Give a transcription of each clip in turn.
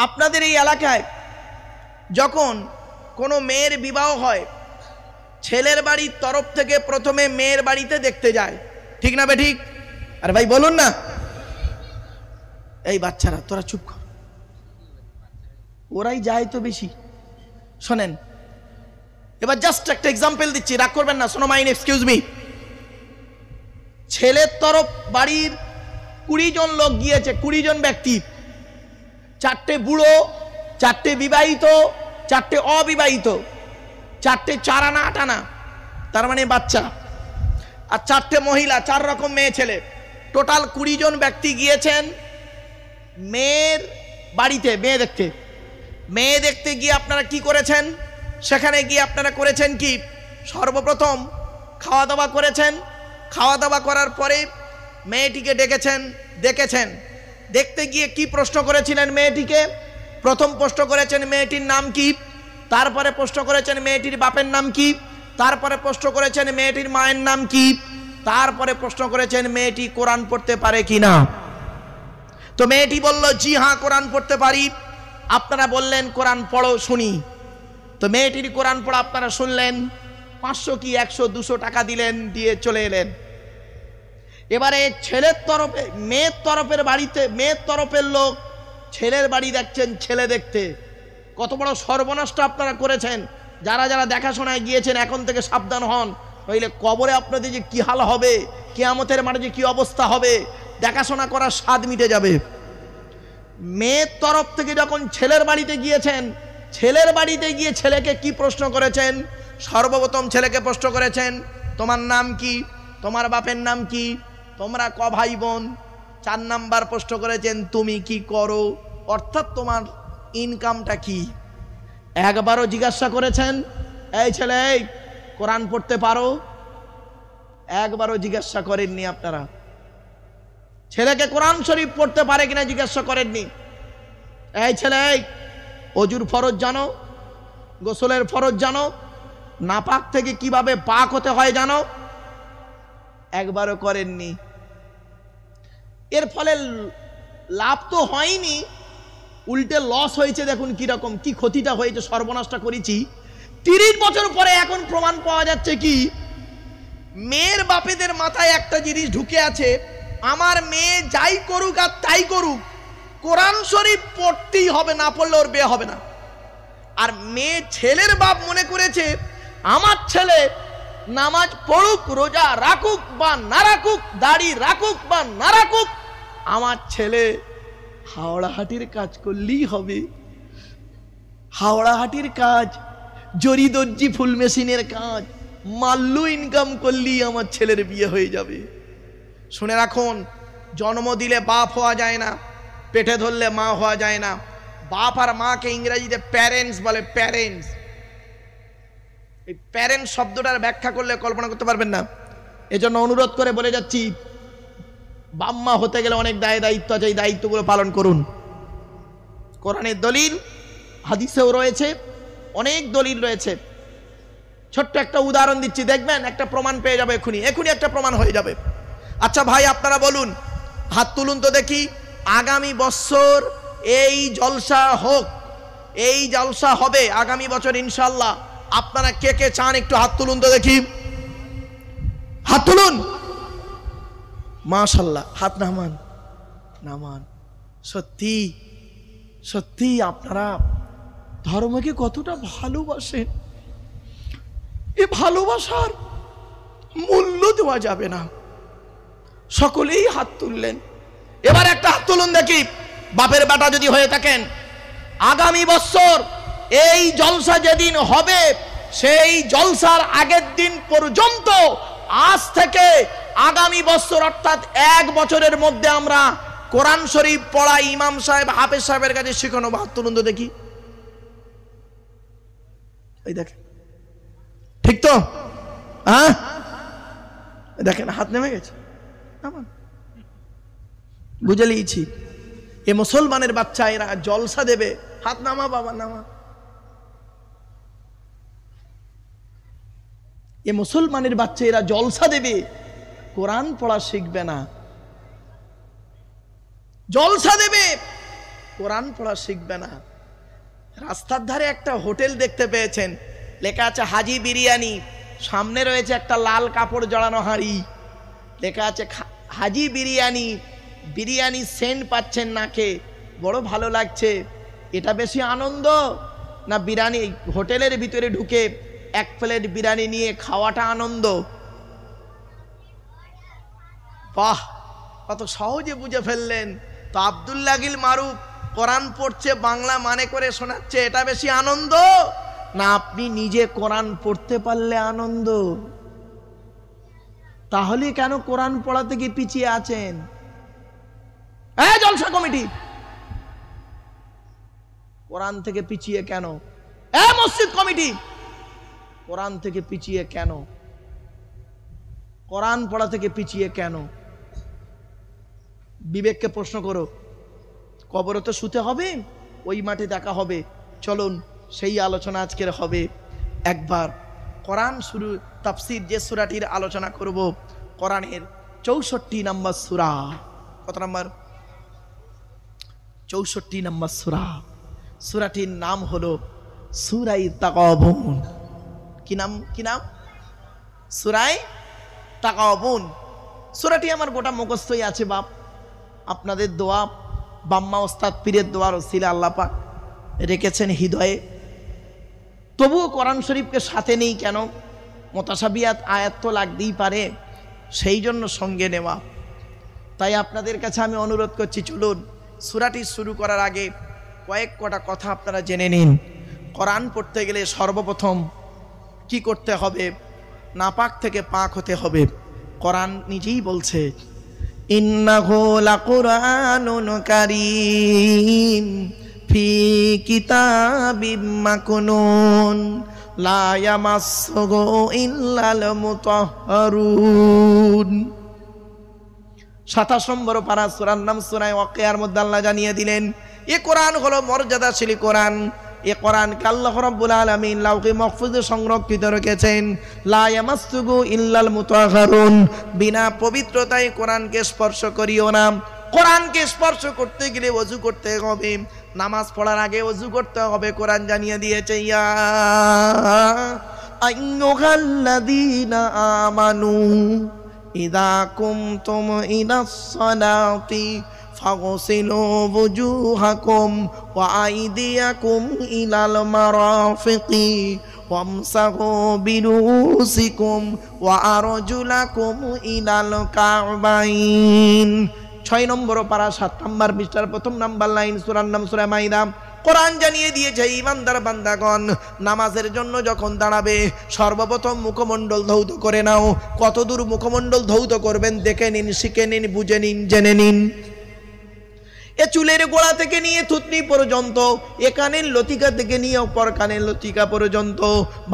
আপনাদের এই এলাকায় যখন কোনো মেয়ের বিবাহ হয়, ছেলের বাড়ির তরফ থেকে প্রথমে মেয়ের বাড়িতে দেখতে যায়, ঠিক না বেঠিক? আরে ভাই বলুন না। এই বাচ্চারা তোরা চুপ কর, ওরাই যায় তো বেশি। শোনেন, এবার জাস্ট একটা এক্সাম্পল দিচ্ছি, রাগ করবেন না, শোনো মাইন, এক্সকিউজ মি। ছেলের তরফ বাড়ির 20 জন লোক গিয়েছে, 20 জন ব্যক্তি, 4টে বুড়ো, 4টে বিবাহিত, 4টে অবিবাহিত, 4টে 4 আনা 8 আনা, তার মানে বাচ্চা, আর 4টে মহিলা, 4 রকম মেয়ে ছেলে, টোটাল 20 জন ব্যক্তি গিয়েছেন মেয়ের বাড়িতে মেয়ে দেখতে গিয়ে আপনারা কি করেছেন? সেখানে গিয়ে আপনারা করেছেন কি? সর্বপ্রথম খাওয়া দাওয়া করেছেন। খাওয়া দাওয়া করার পরে মেয়েটিকে দেখেছেন। দেখতে গিয়ে কি প্রশ্ন করেছিলেন মেয়েটিকে? প্রথম প্রশ্ন করেছেন মেয়েটির নাম কি, তারপরে প্রশ্ন করেছেন মেয়েটির বাপের নাম কি, তারপরে প্রশ্ন করেছেন মেয়েটির মায়ের নাম কি, তারপরে প্রশ্ন করেছেন মেয়েটি কোরআন পড়তে পারে কিনা। তো মেয়েটি বলল জি হ্যাঁ কোরআন পড়তে পারি। আপনারা বললেন কোরআন পড়ো শুনি। তো মেয়েটির কোরআন পড়া আপনারা শুনলেন, 500 কি 100 200 টাকা দিলেন, দিয়ে চলে এলেন। এবারে ছেলের তরফে মেয়ের তরফের বাড়িতে, মেয়ের তরফের লোক ছেলের বাড়ি দেখছেন, ছেলে দেখতে। কত বড় সর্বনাশটা আপনারা করেছেন। যারা যারা দেখাশোনায় গিয়েছেন এখন থেকে সাবধান হন, নইলে কবরে আপনাদের যে কি হাল হবে, কিয়ামতের মাঠে যে কি অবস্থা হবে, দেখাশোনা করার স্বাদ মিটে যাবে। মেয়ের তরফ থেকে যখন ছেলের বাড়িতে গিয়েছেন, ছেলের বাড়িতে গিয়ে ছেলেকে কি প্রশ্ন করেছেন? সর্বপ্রথম ছেলেকে প্রশ্ন করেছেন তোমার নাম কি, তোমার বাপের নাম কি, তোমরা ক ভাই বোন। 4 নাম্বার প্রশ্ন করেছেন তুমি কি করো, অর্থাৎ তোমার ইনকামটা কি। একবারও জিজ্ঞাসা করেছেন এই ছেলে কোরআন পড়তে পারো? একবারও জিজ্ঞাসা করেননি আপনারা। ছেলেকে কোরআন শরীফ পড়তে পারে কিনা জিজ্ঞাসা করেননি। এই ছেলে অজুর ফরজ জানো, গোসলের ফরজ জানো, নাপাক থেকে কিভাবে পাক হতে হয় জানো? একবারও করেননি। এর ফলে লাভ তো হয়নি, উল্টে লস হয়েছে। দেখুন কিরকম, কি ক্ষতিটা হয়েছে, সর্বনাশটা করেছি। 30 বছর পরে এখন প্রমাণ পাওয়া যাচ্ছে কি মেয়ের বাপেদের মাথায় একটা জিনিস ঢুকে আছে, আমার মেয়ে যাই করুক আর তাই করুক, কোরআন শরীফ পড়তেই হবে, না পড়লে ওর বিয়ে হবে না। আর মেয়ে ছেলের বাপ মনে করেছে আমার ছেলে নামাজ পড়ুক, রোজা রাখুক বা না রাখুক, দাড়ি রাখুক বা না রাখুক, আমার ছেলে হাওড়াহাটির কাজ করলেই হবে। হাওড়াহাটির কাজ, জরি দর্জি ফুল মেশিনের কাজ, মাল্লু ইনকাম করলেই আমার ছেলের বিয়ে হয়ে যাবে। শুনে রাখুন, জন্ম দিলে বাপ হওয়া যায় না, পেটে ধরলে মা হওয়া যায় না। বাপ আর মাকে ইংরেজিতে প্যারেন্টস বলে, প্যারেন্টস। এই প্যারেন্টস শব্দটার ব্যাখ্যা করলে কল্পনা করতে পারবেন না। এজন্য অনুরোধ করে বলে যাচ্ছি, বাম্মা হতে গেলে অনেক দায়িত্ব আছে, এই দায়িত্বগুলো পালন করুন। কোরআনের দলিল, হাদিসেও রয়েছে, অনেক দলিল রয়েছে। ছোট্ট একটা উদাহরণ দিচ্ছি, দেখবেন একটা প্রমাণ পেয়ে যাবে, এখনই একটা প্রমাণ হয়ে যাবে। আচ্ছা ভাই আপনারা বলুন, হাত তুলুন তো দেখি, আগামী বছর এই জলসা হোক, এই জলসা হবে আগামী বছর ইনশাআল্লাহ, আপনারা কে কে চান একটু হাত তুলুন তো দেখি, হাত তুলুন। মাশাআল্লাহ, হাত নামান। সত্যি সত্যি আপনারা ধর্মকে কতটা ভালোবাসেন, এ ভালোবাসার মূল্য দেওয়া যাবে না। সকলেই হাত তুললেন। এবার একটা হাত তুলুন দেখি, বাপের বেটা যদি হয়ে থাকেন, আগামী বছর এই জলসা যেদিন হবে সেই জলসার আগের দিন পর্যন্ত, আজ থেকে আগামী বছর অর্থাৎ 1 বছরের মধ্যে আমরা কোরআন শরীফ পড়া ইমাম সাহেব, হাফেজ সাহেবের কাছে শিখানো। হাত তুলুন তো দেখি। এই দেখেন, ঠিক তো? হ্যাঁ দেখেন, হাত নেমে গেছে। বুঝে লিয়েছি, এ মুসলমানের বাচ্চা, এরা জলসা দেবে। হাত নামা বাবা, নামা। এ মুসলমানের বাচ্চা, এরা জলসা দেবে, কোরআন পড়া শিখবে না। জলসা দেবে, কোরআন পড়া শিখবে না। রাস্তার ধারে একটা হোটেল দেখতে পেয়েছেন, লেখা আছে হাজি বিরিয়ানি, সামনে রয়েছে একটা লাল কাপড় জড়ানো হাঁড়ি, লেখা আছে হাজি বিরিয়ানি। বিরিয়ানি সেন্ট পাচ্ছেন নাকে, বড় ভালো লাগছে। এটা বেশি আনন্দ না বিরিয়ানি হোটেলের ভিতরে ঢুকে এক প্লেট বিরিয়ানি নিয়ে খাওয়াটা আনন্দ? বাহ, কত সহজে বুঝে ফেললেন। তো আব্দুল্লাহ গিল মারুফ কোরআন পড়ছে, বাংলা মানে করে শোনাচ্ছে, এটা বেশি আনন্দ না আপনি নিজে কোরআন পড়তে পারলে আনন্দ? তাহলে কেন কোরআন পড়া থেকে পিছিয়ে আছেন? জলসা কমিটি কোরআন থেকে পিছিয়ে কেন? মসজিদ কমিটি কোরআন থেকে পিছিয়ে কেন? কোরআন পড়া থেকে পিছিয়ে কেন? বিবেককে প্রশ্ন করো। কবরে তো শুতে হবে, ওই মাঠে দেখা হবে। চলুন সেই আলোচনা আজকের হবে। একবার কোরআন শুরু তাফসীর যে সূরাটির আলোচনা করব, কোরআনের 64 নম্বর সূরা। কত নম্বর? 64 নম্বর সূরা। সূরাটির নাম হলো সূরায়ে তাগাবুন। কি নাম? কি নাম? সূরায়ে তাগাবুন। সূরাটি আমার গোটা মুখস্থই আছে বাপ। আপনাদের দোয়া, বাম্মা ওস্তাদ পীরের দোয়ার ওসিলা আল্লাহ পাক রেখেছেন হৃদয়ে। তবুও কোরআন শরীফকে সাথে নেই কেন? মুতাশাবিহাত আয়াত তো লাগতেই পারে, সেই জন্য সঙ্গে নেওয়া। তাই আপনাদের কাছে আমি অনুরোধ করছি, চলুন সূরাটি শুরু করার আগে কয়েক কটা কথা আপনারা জেনে নিন। কোরআন পড়তে গেলে সর্বপ্রথম কি করতে হবে? নাপাক থেকে পাক হতে হবে। কোরআন নিজেই বলছে, ইন্নাহু লাকুরআনুন কারীম ফি কিতাবিম মাকনুন লা ইয়ামাসসুহু ইল্লাল মুতাহহারুন। 27 নম্বর পারা, সূরার নাম সূরায়ে ওয়াকিয়ার মধ্যে আল্লাহ জানিয়ে দিলেন এ কোরআন হলো মর্যাদাশীল কোরআন। এ কোরআনকে আল্লাহ রাব্বুল আলামিন লাউহে মাহফুজে সংরক্ষিত রেখেছেন। লা ইয়ামাসসুহু ইল্লাল মুতাহহারুন, বিনা পবিত্রতায় কোরআনকে স্পর্শ করিও না। কোরআনকে স্পর্শ করতে গেলে ওযু করতে হবে, নামাজ পড়ার আগে ওযু করতে হবে। কোরআন জানিয়ে দিয়েছে, ইয়া আইয়ুহাল্লাযীনা আমানু ইযা কুমতুম ইলাস সালাতি ফাগসিলু বুজুহাকুম ওয়া আইদিয়াকুম ইলাল মারাফিকি ওয়ামসাহু বিরুসিকুম ওয়া আরজুলাকুম ইলাল কাবাইন। 6 নম্বর পারা 7 নম্বর পৃষ্ঠার 1 নম্বর লাইন, সূরার নাম সূরা মাইদা। কোরআন জানিয়ে দিয়েছে, ঈমানদার বান্দাগণ নামাজের জন্য যখন দাঁড়াবে সর্বপ্রথম মুখমণ্ডল ধৌত করে নাও। কতদূর মুখমণ্ডল ধৌত করবেন দেখে নিন, শিখে নিন, বুঝে নিন, জেনে নিন। এ চুলের গোড়া থেকে নিয়ে থুতনি পর্যন্ত, এ কানের লতিকা থেকে নিয়ে অপর কানের লতিকা পর্যন্ত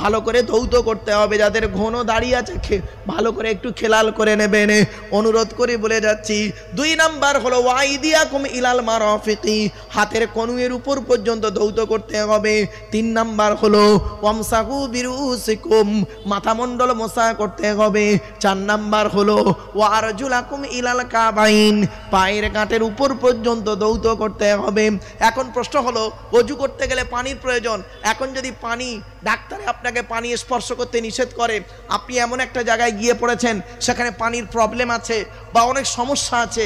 ভালো করে ধৌত করতে হবে। যাদের ঘন দাড়ি আছে ভালো করে একটু খেলাল করে নেবেন, অনুরোধ করে বলে যাচ্ছি। 2 নাম্বার হলো ওয়াইদিয়াকুম ইলাল মারাফিকি, হাতের কনুয়ের উপর পর্যন্ত ধৌত করতে হবে। 3 নাম্বার হলো ওয়ামসাহু বিরুসিকুম, মাথামণ্ডল মোসা করতে হবে। 4 নাম্বার হলো ওয়ারজুলাকুম ইলাল কাবাইন, পায়ের কাঁটের উপর পর্যন্ত ধৌত করতে হবে। এখন প্রশ্ন হলো, ওযু করতে গেলে পানির প্রয়োজন। এখন যদি পানি, ডাক্তারে আপনাকে পানি স্পর্শ করতে নিষেধ করে, আপনি এমন একটা জায়গায় গিয়ে পড়েছেন সেখানে পানির প্রবলেম আছে বা অনেক সমস্যা আছে,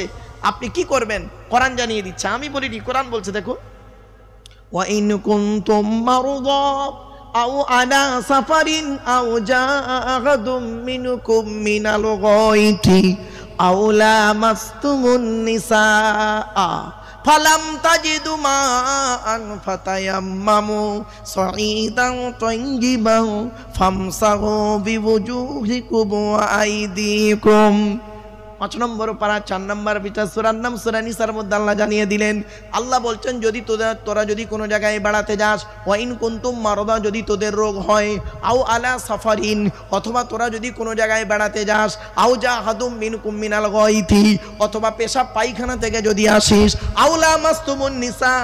আপনি কি করবেন? কোরআন জানিয়ে দিচ্ছে, আমি বলিনি, কোরআন বলছে। দেখো, ওয়া ইন কুনতুম মারদা আও আলা সাফারিন আও জাআ আহাদুম মিনকুম মিনাল গায়তি আও লামাসতুমুন নিসা ফালাম তাজিদু মাআন ফাতায়াম্মামু সাঈদান তাইয়িবান ফামসাহু বিওুজুহিকুম ওয়া আইদিকুম। 5 নম্বর পারা 4 নম্বর বিচার, সূরার নাম সূরা নিসার মধ্যে আল্লাহ জানিয়ে দিলেন, আল্লাহ বলছেন যদি তোরা যদি কোনো জায়গায় বেড়াতে যাস, ওয়া ইন কুনতুম মারদা, যদি তোদের রোগ হয়, আও আলা সাফারিন, অথবা তোরা যদি কোনো জায়গায় বেড়াতে যাস, আও জাহাদুম মিনকুম মিনাল গায়তি, অথবা পেশাব পায়খানা থেকে যদি আসিস, আও লামাসতুমুন নিসা,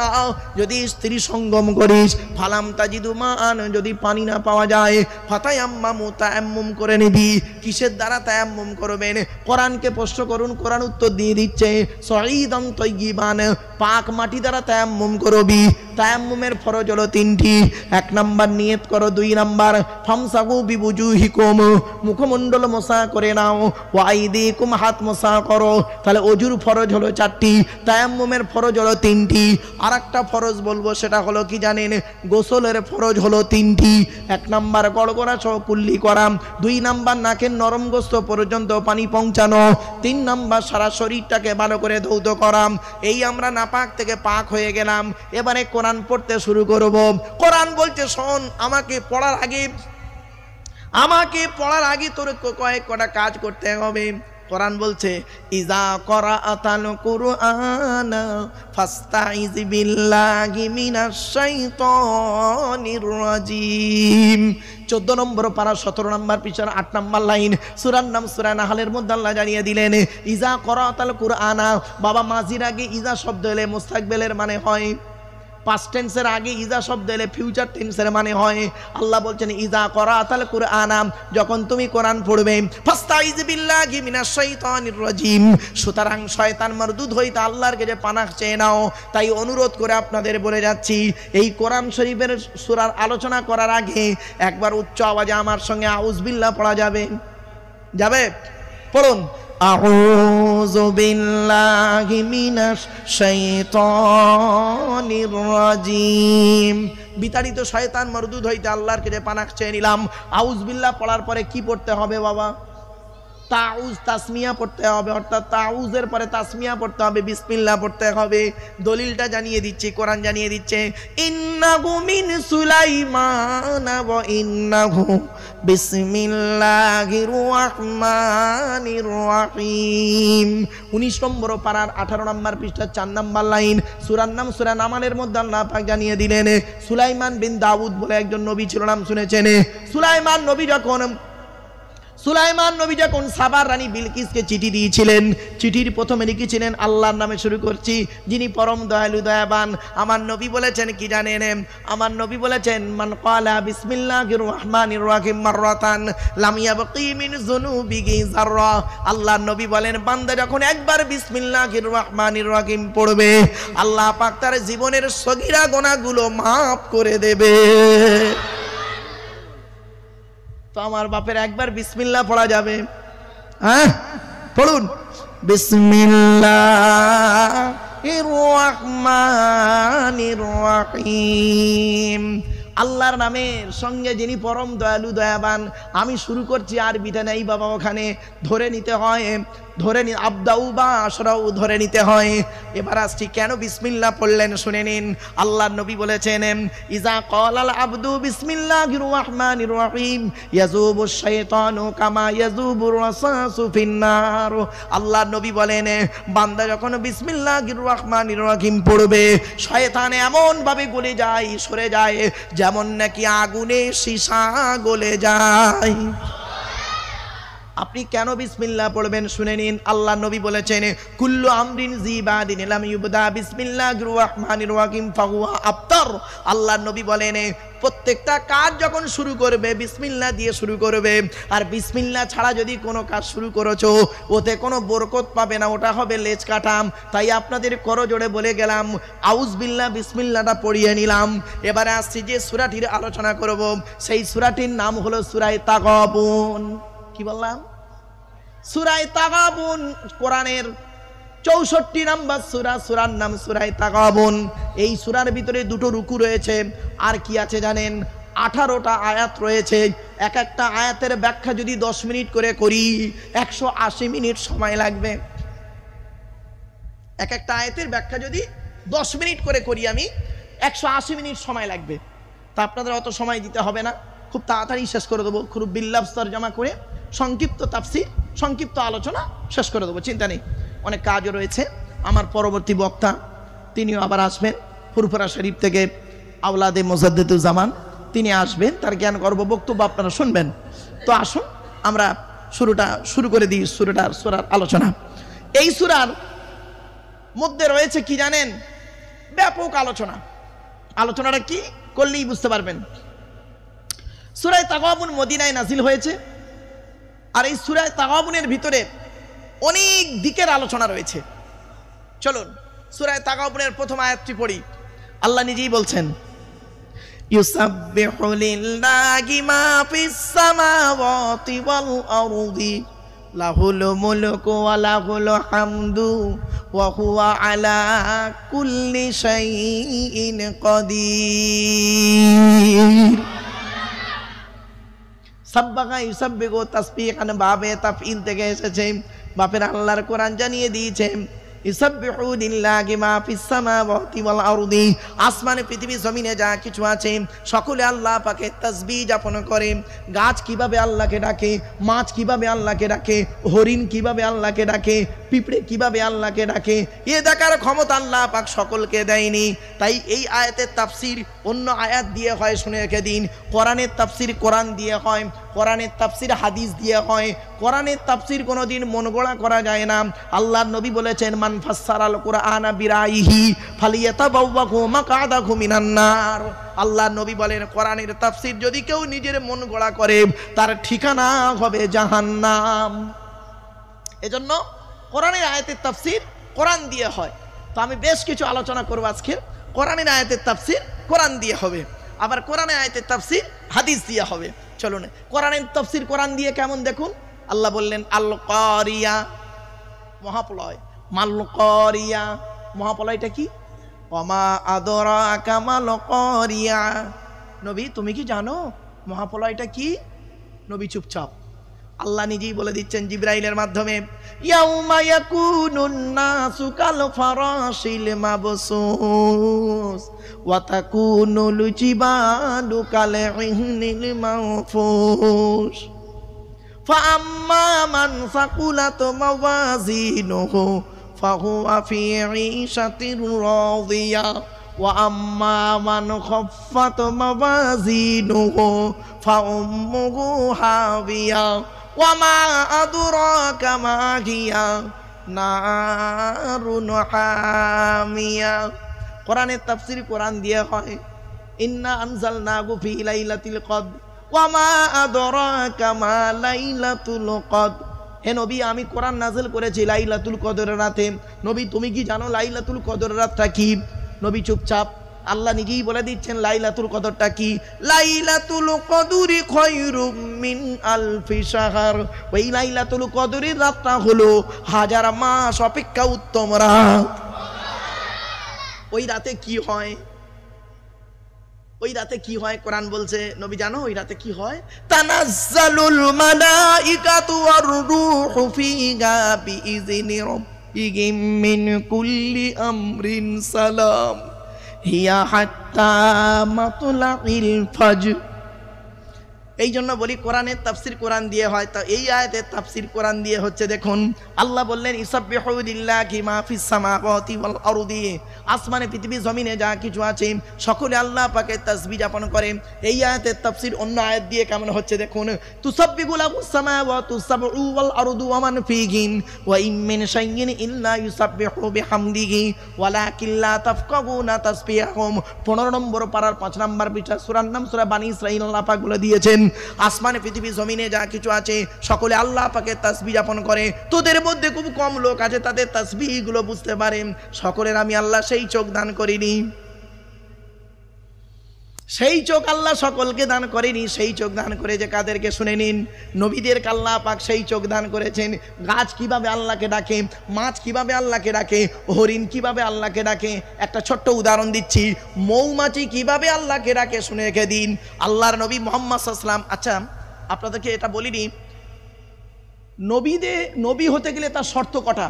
যদি স্ত্রী সঙ্গম করিস, ফালাম তাজিদু মাআন, যদি পানি না পাওয়া যায়, ফাতায়াম্মামু, তায়াম্মুম করে নিবি। কিসের দ্বারা তায়াম্মুম করবেন? কোরআনকে প্রশ্ন করুন, কোরআন উত্তর দিয়ে দিচ্ছে সঈদান তয়্যিবান, পাক মাটি দ্বারা তায়াম্মুম করবি। তায়াম্মুমের ফরজ হলো তিনটি। 1 নাম্বার নিয়ত করো, 2 নাম্বার ফামসাহু বিবুজুহিকুম, মুখমণ্ডল মোসা করে নাও, ওয়া আইদিকুম, হাত মোসা করো। তাহলে অজুর ফরজ হলো 4টি, তায়াম্মুমের ফরজ হলো 3টি। আর একটা ফরজ বলবো, সেটা হলো কি জানেন? গোসলের ফরজ হলো 3টি। 1 নাম্বার গড়গড়া সহ কুল্লি করা, 2 নাম্বার নাকের নরম গোস্ত পর্যন্ত পানি পৌঁছানো, 3 নাম্বার সারা শরীরটাকে ভালো করে ধৌত করা। এই আমরা নাপাক থেকে পাক হয়ে গেলাম, এবারে কোরআন পড়তে শুরু করব। কোরআন বলছে শোন, আমাকে পড়ার আগে তোর কয়েক কটা কাজ করতে হবে। কোরআন বলছে ইজা করাআতাল কুরআনা ফাস্তাইজ বিল্লাহি মিনাশ শাইতানির রাজিম। 14 নম্বর পারা 17 নম্বর পৃষ্ঠার 8 নম্বর লাইন, সূরার নাম সূরা নাহলের মধ্যে আল্লাহ জানিয়ে দিলেন ইজা করাআতাল কুরআনা। বাবা মাজির আগে ইজা শব্দ এলে মুস্তাকবিলের মানে হয়, পাস্ট টেন্সের আগে ইজা শব্দ এলে ফিউচার টেন্সের মানে হয়। আল্লাহ বলছেন ইজা করাআতাল কুরআনা, যখন তুমি কোরআন পড়বে, ফাস্তাইজ বিল্লাহি মিনাশ শাইতানির রাজিম, সুতরাং শয়তান মারদুদ হইতে আল্লাহর কাছে পানাহ চেয়ে নাও। তাই অনুরোধ করে আপনাদের বলে যাচ্ছি, এই কোরআন শরীফের সূরার আলোচনা করার আগে একবার উচ্চ আওয়াজে আমার সঙ্গে আউযুবিল্লাহ পড়া যাবে? পড়ুন, আউযু বিল্লাহি মিনাশ শাইতানির রাজিম। বিতাড়িত শয়তান মারদুদ হইতে আল্লাহর কাছে পানাহ চেয়ে নিলাম। আউযু বিল্লাহ পড়ার পরে কি পড়তে হবে বাবা? তাউজ তাসমিয়া পড়তে হবে, অর্থাৎ তাউজের পরে তাসমিয়া পড়তে হবে, বিসমিল্লাহ পড়তে হবে। দলিলটা জানিয়ে দিচ্ছি, কোরআন জানিয়ে দিচ্ছে ইন্নাহু মিন সুলাইমান ওয়া ইন্নাহু বিসমিল্লাহির রাহমানির রাহিম। 19 নম্বর পারার 18 নম্বর পৃষ্ঠার 4 নম্বর লাইন, সূরার নাম সূরা নামানের মধ্যে আল্লাহ পাক জানিয়ে দিলেন সুলাইমান বিন দাউদ বলে একজন নবী ছিল, নাম শুনেছেন। সুলাইমান নবী যখন সাবার রানী বিলকিসকে চিঠি দিয়েছিলেন, চিঠির প্রথমে লিখেছিলেন আল্লাহর নামে শুরু করছি, যিনি পরম দয়ালু দয়াবান। আমার নবী বলেছেন কি জানেন? আমার নবী বলেছেন মান ক্বালা বিসমিল্লাহির রহমানির রহিম মাররাতান লাম ইয়াবকি মিন যুনুবিহি যাররা। আল্লাহর নবী বলেন, বান্দা যখন একবার বিসমিল্লাহির রহমানির রহিম পড়বে, আল্লাহ পাক তার জীবনের সগীরা গুনাহগুলো মাফ করে দেবে। তো আমার বাপের একবার বিসমিল্লাহ পড়া যাবে? হ্যাঁ, পড়ুন, বিসমিল্লাহির রহমানির রহিম। আল্লাহর নামের সঙ্গে যিনি পরম দয়ালু দয়াবান। আমি শুরু করছি, আর বিটা নেই বাবা, ওখানে ধরে নিতে হয়, আবদাউ বা আশরাউ ধরে নিতে হয়। এবার আসছি কেন বিসমিল্লাহ পড়লেন শুনে নিন। আল্লাহর নবী বলেছেন ইজা ক্বালাল আবদু বিসমিল্লাহির রহমানির রহিম ইয়াজুবুশ শাইতানু কামা ইয়াজুবুর রাসাসু ফিন্নার। আল্লাহর নবী বলেন, বান্দা যখন বিসমিল্লাহির রহমানির রহিম পড়বে, শয়তান এমন ভাবে গলে যায়, সরে যায়, যেমন নাকি আগুনে সীসা গলে যায়। আপনি কেন বিসমিল্লাহ পড়বেন শুনে নিন। আল্লাহ নবী বলেছেন কুল্লু আমরিন জিবাদিন লাম ইবদা বিসমিল্লাহির রহমানির রহিম ফাহুয়া আফতার। আল্লাহ নবী বলেন, প্রত্যেকটা কাজ যখন শুরু করবে বিসমিল্লাহ দিয়ে শুরু করবে। আর বিসমিল্লাহ ছাড়া যদি কোনো কাজ শুরু করেছো, ওতে কোনো বরকত পাবে না, ওটা হবে লেজ কাটাম। তাই আপনাদের করজোড়ে বলে গেলাম, আউজ বিল্লাহ বিসমিল্লাহটা পড়িয়ে নিলাম। এবারে আসছি যে সূরাটির আলোচনা করব, সেই সূরাটির নাম হলো সূরা তাগাবুন। কি বললাম? সূরা তাগাবুন কোরআনের 64 নম্বর সূরা, সূরার নাম সূরা তাগাবুন। এই সূরার ভিতরে 2টো রুকু রয়েছে, আর কি আছে জানেন? 18টা আয়াত রয়েছে। এক একটা আয়াতের ব্যাখ্যা যদি 10 মিনিট করে করি, 180 মিনিট সময় লাগবে। এক একটা আয়াতের ব্যাখ্যা যদি 10 মিনিট করে করি আমি, 180 মিনিট সময় লাগবে। তা আপনাদের অত সময় দিতে হবে না, খুব তাড়াতাড়ি শেষ করে দেবো। খুব বিল্লাফ তরজমা করে সংক্ষিপ্ত তাফসীর, সংক্ষিপ্ত আলোচনা শেষ করে দেবো, চিন্তা নেই। অনেক কাজও রয়েছে। আমার পরবর্তী বক্তা তিনিও আবার আসবেন ফুরফুরা শরীফ থেকে, আওলাদে মুজাদ্দিদুজ্জামান, তিনি আসবেন, তার জ্ঞান গর্ব বক্তব্য আপনারা শুনবেন। তো আসুন আমরা শুরু করে দিই সূরার আলোচনা। এই সূরার মধ্যে রয়েছে কি জানেন? ব্যাপক আলোচনা। আলোচনাটা কি করলেই বুঝতে পারবেন। সূরা তাগাবুন মদিনায় নাজিল হয়েছে। আর এই সূরা তাগাবুনের ভিতরে অনেক দিকের আলোচনা রয়েছে। চলুন সূরা তাগাবুনের প্রথম আয়াতটি পড়ি। আল্লাহ নিজেই বলছেন, ইউসাব্বিহু লিল্লাহি মা ফিস সামাওয়াতি ওয়াল আরদি লাহুল মুলকু ওয়া লাহুল হামদু ওয়া হুয়া আলা কুল্লি শাইইন কাদির। সাব্বাহা ইউসাব্বিহু তাসবিহান বাবে তাফঈল থেকে এসেছে। বাপের আল্লাহর কোরআন জানিয়ে দিয়েছে, ইউসাব্বিহু লিল্লাহি মা ফিস সামাওয়াতি ওয়াল আরদি, আসমানে পৃথিবী জমিনে যা কিছু আছে সকলে আল্লাহ পাকের তাসবিহ যাপন করে। গাছ কিভাবে আল্লাহকে ডাকে, মাছ কিভাবে আল্লাহকে ডাকে, হরিণ কিভাবে আল্লাহকে ডাকে, পিঁপড়ে কিভাবে আল্লাহকে ডাকে, এ দেখার ক্ষমতা আল্লাহ পাক সকলকে দেয়নি। তাই এই আয়াতের তাফসির অন্য আয়াত দিয়ে হয়, শুনে রেখে দিন। কোরআনের তাফসির কোরআন দিয়ে হয়, কোরআনের তাফসির হাদিস দিয়ে হয়। কোরআনের তাফসির কোনোদিন মন গড়া করা যায় না। আল্লাহর নবী বলেছেন, মান ফাসসারাল কুরআনা বিরাইহি ফালিয়াতাবাওয়াহু মাকআদাহু মিনান নার। আল্লাহর নবী বলেন, কোরআনের তাফসির যদি কেউ নিজের মন গড়া করে তার ঠিকানা হবে জাহান্নাম। এজন্য কোরআনের আয়াতের তাফসির কোরআন দিয়ে হয়। তো আমি বেশ কিছু আলোচনা করব আজকে। কোরআনের আয়াতের তাফসির কোরআন দিয়ে হবে, আবার কোরআনের আয়াতের তাফসির হাদিস দিয়ে হবে। চলুন কোরআনের তাফসির কোরআন দিয়ে কেমন দেখুন। আল্লাহ বললেন, আল কারিয়া মহাপ্রলয়, মাল কারিয়া মহাপ্রলয়টা কি? ওমা আদরাকা মাল কারিয়া। নবী তুমি কি জানো মহাপ্রলয়টা কি? নবী চুপচাপ। আল্লাহ নিজেই বলে দিচ্ছেন জিবরাইলের মাধ্যমে, ইয়াউমা ইয়াকুনুন নাসু কাল ফারাশিল মাবসুস ওয়া তাকুনুল জিবালু কাল ইহনিল মানফুস ফাআম্মা মান সাকুলাত মাওয়াজিনুহু ফাহুয়া ফি ঈশাতির রাদিয়া ওয়া আম্মা মান খাফফাত মাওয়াজিনুহু ফাউম্মুহু হাবিয়া ওয়া মা আদরাকা মা হিয়া নারুন হামিয়া। কোরআনের তাফসীর কোরআন দিয়ে হয়। ইন্না আনজালনাহু ফি লাইলাতিল কদর ওয়া মা আদরাকা মা লাইলাতুল কদর। হে নবী, আমি কোরআন নাযিল করেছি লাইলাতুল কদরের রাতে। নবী তুমি কি জানো লাইলাতুল কদরের রাতটা কি? নবী চুপচাপ। আল্লাহ নিজেই বলে দিচ্ছেন লাইলাতুল কদরটা কি। লাইলাতুল কদরি খায়রুম মিন আলফি শাহর। ওই লাইলাতুল কদরের রাতটা হলো হাজার মাস অপেক্ষা উত্তম রাত। ওই রাতে কি হয়? ওই রাতে কি হয় কোরআন বলছে, নবী জানো ওই রাতে কি হয়? তানাজ্জালুল মালাইকাতু ওয়ার রূহু ফিহা বিইজনি রাব্বিহিম মিন কুল্লি আমরিন সালাম হিয়া হাত্তা মাতলাইল ফজর। এই জন্য বলি কোরআনের তাফসির কোরআন দিয়ে হয়। তা এই আয়াতের তাফসির কোরআন দিয়ে হচ্ছে। দেখুন আল্লাহ বললেন, ইউসাব্বিহু লিল্লাহি মা ফিস সামাওয়াতি ওয়াল আরদি, আসমানে পৃথিবী জমিনে যা কিছু আছে সকলে আল্লাহ পাকের তাসবিহ যাপন করে। এই আয়াতের তাফসির অন্য আয়াত দিয়ে কেমন হচ্ছে দেখুন, তুসাব্বিহু লাহুস সামাওয়াতু সাবউ ওয়াল আরদু ওয়া মান ফীহিন ওয়া ইন মিন শাইইন ইল্লা ইউসাব্বিহু বিহামদিহি ওয়ালাকিন লা তাফকাহুনা তাসবিহাহুম। 15 নম্বর পারার 5 নম্বর পৃষ্ঠা, সূরার নাম সূরা বানী ইসরাঈল। আল্লাহ পাক বলে দিয়েছেন, আসমানে পৃথিবী জমিনে যা কিছু আছে সকলে আল্লাহ পাকের তাসবিহ যাপন করে। তোদের মধ্যে খুব কম লোক আছে তাদের তাসবিহ গুলো বুঝতে পারে। সকলের আমি আল্লাহ সেই চোখ দান করিনি, সেই চোখ আল্লাহ সকলকে দান করেনি। সেই চোখ দান করে যে কাদেরকে শুনে নিন, নবীদের আল্লাহ পাক সেই চোখ দান করেছেন। গাছ কিভাবে আল্লাহকে ডাকে, মাছ কিভাবে আল্লাহকে ডাকে, হরিণ কিভাবে আল্লাহকে ডাকে। একটা ছোট্ট উদাহরণ দিচ্ছি, মৌমাছি কিভাবে আল্লাহকে ডাকে শুনে রেখে দিন। আল্লাহর নবী মুহাম্মদ সাল্লাল্লাহু আলাইহি ওয়াসাল্লাম, আচ্ছা আপনাদেরকে এটা বলিনি, নবী হতে গেলে তার শর্ত কটা?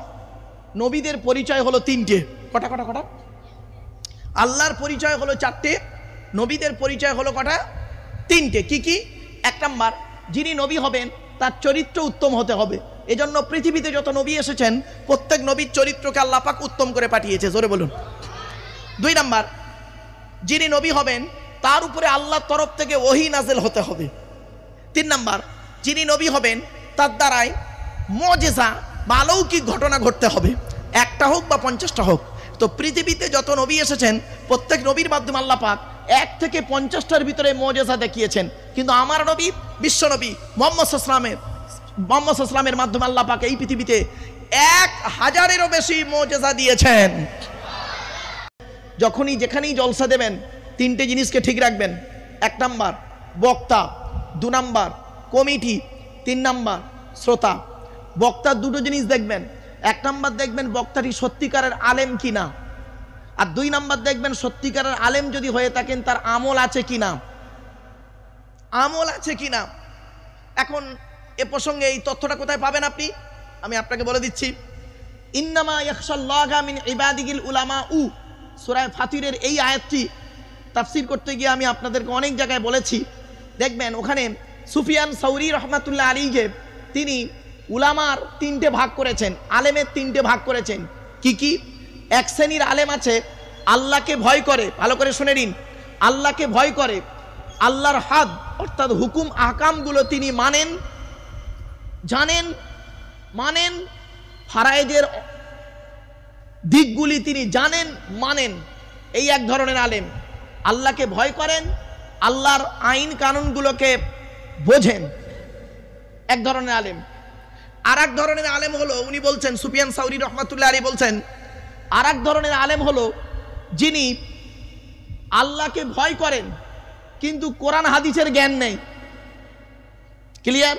নবীদের পরিচয় হলো 3টে। কটা কটা কটা? আল্লাহর পরিচয় হলো 4টে, নবীদের পরিচয় হলো কটা? 3টে। কি কি? 1 নাম্বার, যিনি নবী হবেন তার চরিত্র উত্তম হতে হবে। এজন্য পৃথিবীতে যত নবী এসেছেন প্রত্যেক নবীর চরিত্রকে আল্লাহ পাক উত্তম করে পাঠিয়েছে, জোরে বলুন। 2 নাম্বার, যিনি নবী হবেন তার উপরে আল্লাহর তরফ থেকে ওহী নাযিল হতে হবে। 3 নাম্বার, যিনি নবী হবেন তার দ্বারাই মুজিজা বা অলৌকিক ঘটনা ঘটতে হবে, 1টা হোক বা 50টা হোক। তো পৃথিবীতে যত নবী এসেছেন প্রত্যেক নবীর মাধ্যমে আল্লাহ পাক 1 থেকে 50টার ভিতরে মুজিজা দেখিয়েছেন। কিন্তু আমার নবী, বিশ্ব নবী মুহাম্মদ সাল্লাল্লাহু আলাইহি ওয়াসাল্লামের মাধ্যমে আল্লাহ পাক এই পৃথিবীতে 1000-এরও বেশি মুজিজা দিয়েছেন। যখনই যেখানেই জলসা দেবেন 3টে জিনিসকে ঠিক রাখবেন। 1 নাম্বার বক্তা, 2 নাম্বার কমিটি, 3 নাম্বার শ্রোতা। বক্তার 2টো জিনিস দেখবেন। 1 নাম্বার দেখবেন বক্তাটি সত্যিকারের আলেম কিনা, আর 2 নাম্বার দেখবেন সত্যিকারের আলেম যদি হয়ে থাকেন তার আমল আছে কিনা, আমল আছে কিনা। এখন এ প্রসঙ্গে এই তথ্যটা কোথায় পাবেন আপনি, আমি আপনাকে বলে দিচ্ছি। ইন্নামা ইয়াখশাল্লাহা মিন ইবাদিহিল উলামা উ, সূরা ফাতিরের এই আয়াতটি তাফসীর করতে গিয়ে আমি আপনাদেরকে অনেক জায়গায় বলেছি। দেখবেন ওখানে সুফিয়ান সাউরি রহমাতুল্লাহ আলাইহি তিনি উলামার 3টে ভাগ করেছেন, আলেমের 3টে ভাগ করেছেন। কি কি? এক শ্রেণীর আলেম আছে আল্লাহকে ভয় করে, ভালো করে শুনে নিন, আল্লাহকে ভয় করে, আল্লাহর হাদ অর্থাৎ হুকুম আহকামগুলো তিনি মানেন, জানেন, মানেন, ফারায়েজের দিকগুলি তিনি জানেন, মানেন। এই এক ধরনের আলেম, আল্লাহকে ভয় করেন, আল্লাহর আইন কানুনগুলোকে বোঝেন, এক ধরনের আলেম। আর এক ধরনের আলেম হলো, উনি বলছেন সুফিয়ান সাউরি রহমাতুল্লাহ আলাইহি বলছেন, আর এক ধরনের আলেম হলো যিনি আল্লাহকে ভয় করেন কিন্তু কোরআন হাদিসের জ্ঞান নেই। ক্লিয়ার?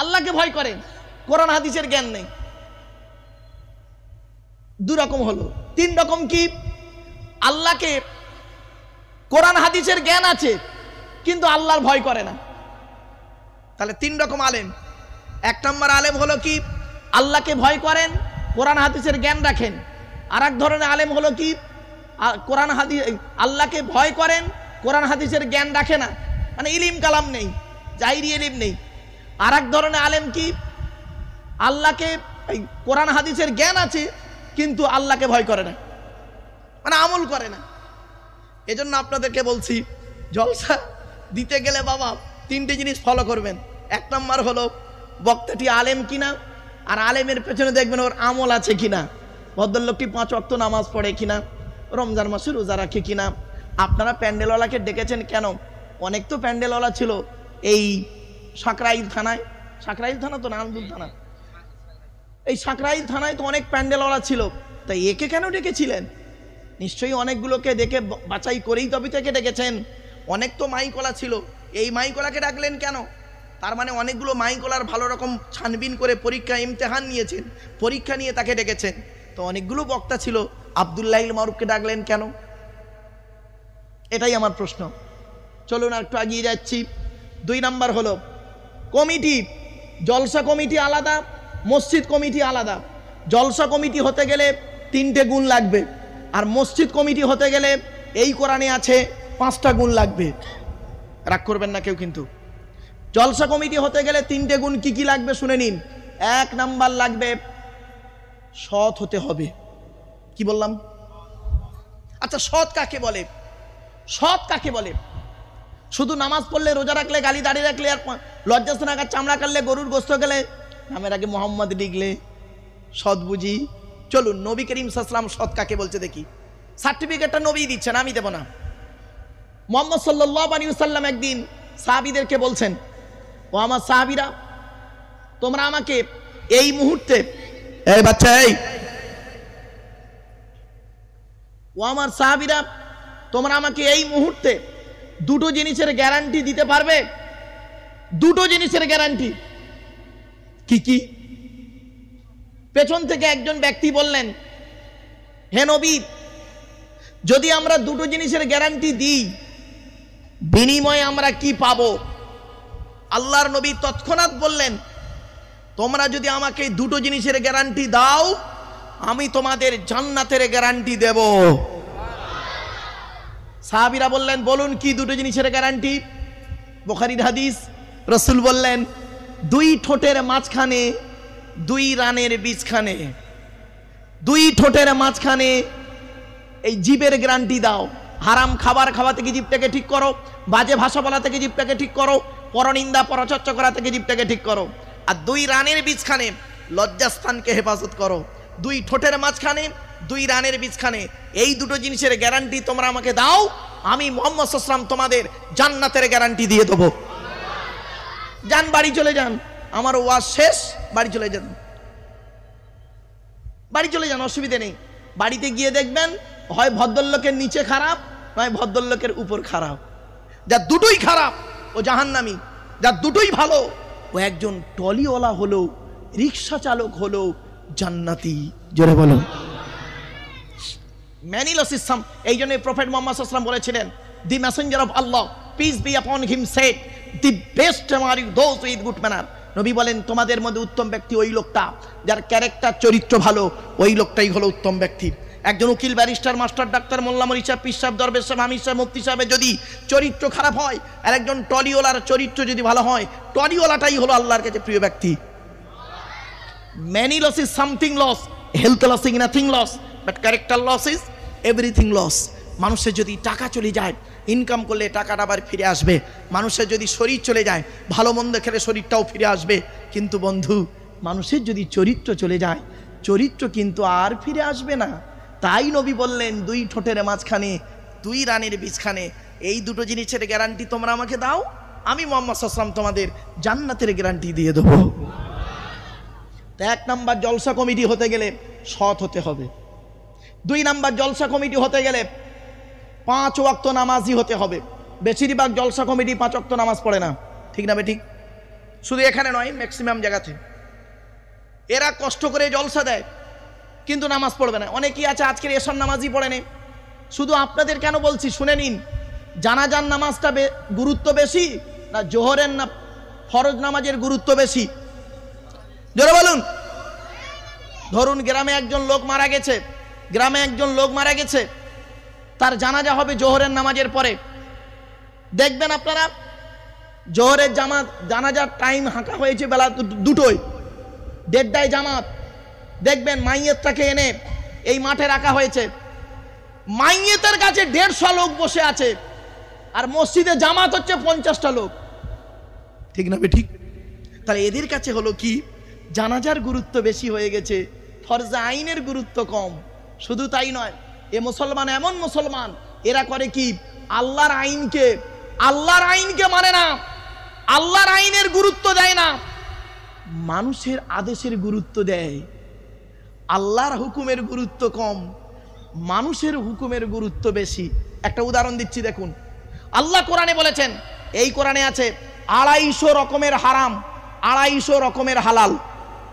আল্লাহকে ভয় করেন, কোরআন হাদিসের জ্ঞান নেই। 2 রকম হলো। 3 রকম কি? আল্লাহকে কোরআন হাদিসের জ্ঞান আছে কিন্তু আল্লাহর ভয় করে না। তাহলে 3 রকম আলেম। 1 নম্বর আলেম হলো কি? আল্লাহকে ভয় করেন, কোরআন হাদিসের জ্ঞান রাখেন। আর এক ধরনের আলেম হলো কি? কোরআন হাদিস, আল্লাহকে ভয় করেন, কোরআন হাদিসের জ্ঞান রাখে না, মানে ইলিম কালাম নেই, জাহিরি ইলিম নেই। আর এক ধরনের আলেম কি? আল্লাহকে, কোরআন হাদিসের জ্ঞান আছে কিন্তু আল্লাহকে ভয় করে না, মানে আমল করে না। এজন্য আপনাদেরকে বলছি জলসা দিতে গেলে বাবা 3টে জিনিস ফলো করবেন। 1 নম্বর হলো বক্তাটি আলেম কিনা, আর আলেমের পেছনে দেখবেন ওর আমল আছে কিনা, ভদ্রলোকটি 5 ওয়াক্ত নামাজ পড়ে কিনা, রমজান মাসে রোজা রাখে কিনা। আপনারা প্যান্ডেলওয়ালাকে ডেকেছেন কেন? অনেক তো প্যান্ডেলওয়ালা ছিল এই সাকরাইল থানায়, সাকরাইল থানা তো না, আন্দুল থানা, এই সাকরাইল থানায় তো অনেক প্যান্ডেলওয়ালা ছিল, তাই একে কেন ডেকেছিলেন? নিশ্চয়ই অনেকগুলোকে দেখে বাছাই করেই তবে থেকে ডেকেছেন। অনেক তো মাইকলা ছিল, এই মাইকলাকে ডাকলেন কেন? তার মানে অনেকগুলো মাইকলার ভালো রকম ছানবিন করে পরীক্ষা ইমতেহান নিয়েছেন, পরীক্ষা নিয়ে তাকে ডেকেছেন। তো অনেকগুলো বক্তা ছিল, আব্দুল্লাহিল মারুফকে ডাকলেন কেন? এটাই আমার প্রশ্ন। চলুন আর একটু এগিয়ে যাচ্ছি। 2 নাম্বার হলো কমিটি। জলসা কমিটি আলাদা, মসজিদ কমিটি আলাদা। জলসা কমিটি হতে গেলে 3টে গুণ লাগবে, আর মসজিদ কমিটি হতে গেলে এই কোরআনে আছে 5টা গুণ লাগবে। রাগ করবেন না কেউ কিন্তু। জলসা কমিটি হতে গেলে 3টে গুণ কি কি লাগবে শুনে নিন। 1 নাম্বার লাগবে সৎ হতে হবে। কি বললাম? আচ্ছা, সৎ কাকে বলে? সৎ কাকে বলে? শুধু নামাজ পড়লে, রোজা রাখলে, গালি দাঁড়িয়ে রাখলে, আর লজ্জাস্থান আগার চামড়া কাটলে, গরুর গোস্ত গেলে, নামের আগে মোহাম্মদ লিখলে সৎ বুঝি? চলুন নবী করিম সাল্লাল্লাহু আলাইহি ওয়াসাল্লাম সৎ কাকে বলছে দেখি। সার্টিফিকেটটা নবী দিচ্ছেন, আমি দেব না। মুহাম্মদ সাল্লাল্লাহু আলাইহি ওয়াসাল্লাম একদিন সাহাবীদেরকে বলছেন, ও আমার সাহাবীরা, তোমরা আমাকে এই মুহূর্তে, এই বাচ্চা, এই, ও আমার সাহাবীরা, তোমরা আমাকে এই মুহূর্তে 2টো জিনিসের গ্যারান্টি দিতে পারবে? 2টো জিনিসের গ্যারান্টি। কি কি? পেছন থেকে একজন ব্যক্তি বললেন, হে নবী, যদি আমরা 2টো জিনিসের গ্যারান্টি দিই, বিনিময়ে আমরা কি পাবো? আল্লাহর নবী তৎক্ষণাৎ বললেন, তোমরা যদি আমাকে 2টো জিনিসের গ্যারান্টি দাও, আমি তোমাদের জান্নাতের গ্যারান্টি দেব। সাহাবীরা বললেন, বলুন কি 2টো জিনিসের গ্যারান্টি? বুখারীর হাদিস। রাসূল বললেন, 2 ঠোঁটের মাঝখানে 2 রানের বীজখানে, 2 ঠোঁটের মাঝখানে এই জিভের গ্যারান্টি দাও। হারাম খাবার খাওয়া থেকে জিভটাকে ঠিক করো, বাজে ভাষা বলা থেকে জিভটাকে ঠিক করো, পরনিন্দা পরচর্চা করা থেকে জিভটাকে ঠিক করো। আর 2 রানের বীজখানে লজ্জাস্থানকে হেফাজত করো। 2 ঠোঁটের মাঝখানে 2 রানের বীজখানে, এই 2টো জিনিসের গ্যারান্টি তোমরা আমাকে দাও, আমি মুহাম্মদ সাল্লাল্লাহু আলাইহি ওয়াসাল্লাম তোমাদের জান্নাতের গ্যারান্টি দিয়ে দেবো। যান বাড়ি চলে যান, আমার ওয়াজ শেষ, বাড়ি চলে যান। বাড়ি চলে যান, অসুবিধে নেই। বাড়িতে গিয়ে দেখবেন হয় ভদ্রলোকের নিচে খারাপ, নয় ভদ্রলোকের উপর খারাপ। যার দুটোই খারাপ ও জাহান্নামী, যার দুটোই ভালো ও একজন টলিওয়ালা হলো, রিক্সা চালক হলো জান্নাতি। জোরে বলো। ম্যানিলসিস সাম। এই জন্য প্রফেট মুহাম্মদ সাল্লাল্লাহু আলাইহি ওয়াসাল্লাম বলেছিলেন, the messenger of Allah peace be upon him said, the best are those with good manner. নবী বলেন, তোমাদের মধ্যে উত্তম ব্যক্তি ওই লোকটা যার ক্যারেক্টার, চরিত্র ভালো, ওই লোকটাই হলো উত্তম ব্যক্তি। একজন উকিল, ব্যারিস্টার, মাস্টার, ডাক্তার, মোল্লা, মৌলভী সাহেব, পীর সাহেব, দরবেশ সাহেব, আমির সাহেব, মুফতি সাহেবের যদি চরিত্র খারাপ হয়, আর একজন টলিওয়ালার চরিত্র যদি ভালো হয়, টলিওয়ালাটাই হলো আল্লাহর কাছে প্রিয় ব্যক্তি। Many loss is something loss, health loss is nothing loss, but character loss is everything loss. মানুষের যদি টাকা চলে যায়, ইনকাম করলে টাকাটা আবার ফিরে আসবে। মানুষের যদি শরীর চলে যায়, ভালো মন্দ খেলে শরীরটাও ফিরে আসবে। কিন্তু বন্ধু, মানুষের যদি চরিত্র চলে যায়, চরিত্র কিন্তু আর ফিরে আসবে না। তাই নবী বললেন, দুই ঠোঁটের মাঝখানে, দুই রানের বীজখানে, এই দুটো জিনিসের গ্যারান্টি তোমরা আমাকে দাও, আমি মুহাম্মদ সাল্লাল্লাহু আলাইহি ওয়াসাল্লাম তোমাদের জান্নাতের গ্যারান্টি দিয়ে দেবো। এক নাম্বার, জলসা কমিটি হতে গেলে সৎ হতে হবে। 2 নাম্বার, জলসা কমিটি হতে গেলে 5 ওয়াক্ত নামাজি হতে হবে। বেশিরভাগ জলসা কমিটি 5 ওয়াক্ত নামাজ পড়ে না, ঠিক না বেঠিক? শুধু এখানে নয়, ম্যাক্সিমাম জায়গাতে এরা কষ্ট করে জলসা দেয় কিন্তু নামাজ পড়বে না। অনেকেই আছে আজকের এশার নামাজই পড়ে নেই। শুধু আপনাদের কেন বলছি শুনে নিন, জানাজার নামাজটা গুরুত্ব বেশি না জোহরের না ফরজ নামাজের গুরুত্ব বেশি? জোরে বলুন। ধরুন গ্রামে একজন লোক মারা গেছে, তার জানাজা হবে জোহরের নামাজের পরে। দেখবেন আপনারা জোহরের জানাজার টাইম হাঁকা হয়েছে বেলা 2টোয়, 1:30টায় জামাত। দেখবেন মাইয়েতটাকে এনে এই মাঠে রাখা হয়েছে, মাইয়েতের কাছে 150 লোক বসে আছে, আর মসজিদে জামাত হচ্ছে 50টা লোক, ঠিক না ঠিক? তাহলে এদের কাছে হলো কি, জানাজার গুরুত্ব বেশি হয়ে গেছে, ফরজে আইনের গুরুত্ব কম। শুধু তাই নয়, এ মুসলমান এমন মুসলমান, এরা করে কি, আল্লাহর আইনকে মানে না, আল্লাহর আইনের গুরুত্ব দেয় না, মানুষের আদেশের গুরুত্ব দেয়। আল্লাহর হুকুমের গুরুত্ব কম, মানুষের হুকুমের গুরুত্ব বেশি। একটা উদাহরণ দিচ্ছি, দেখুন। আল্লাহ কোরআনে বলেছেন, এই কোরআনে আছে 250 রকমের হারাম, 250 রকমের হালাল।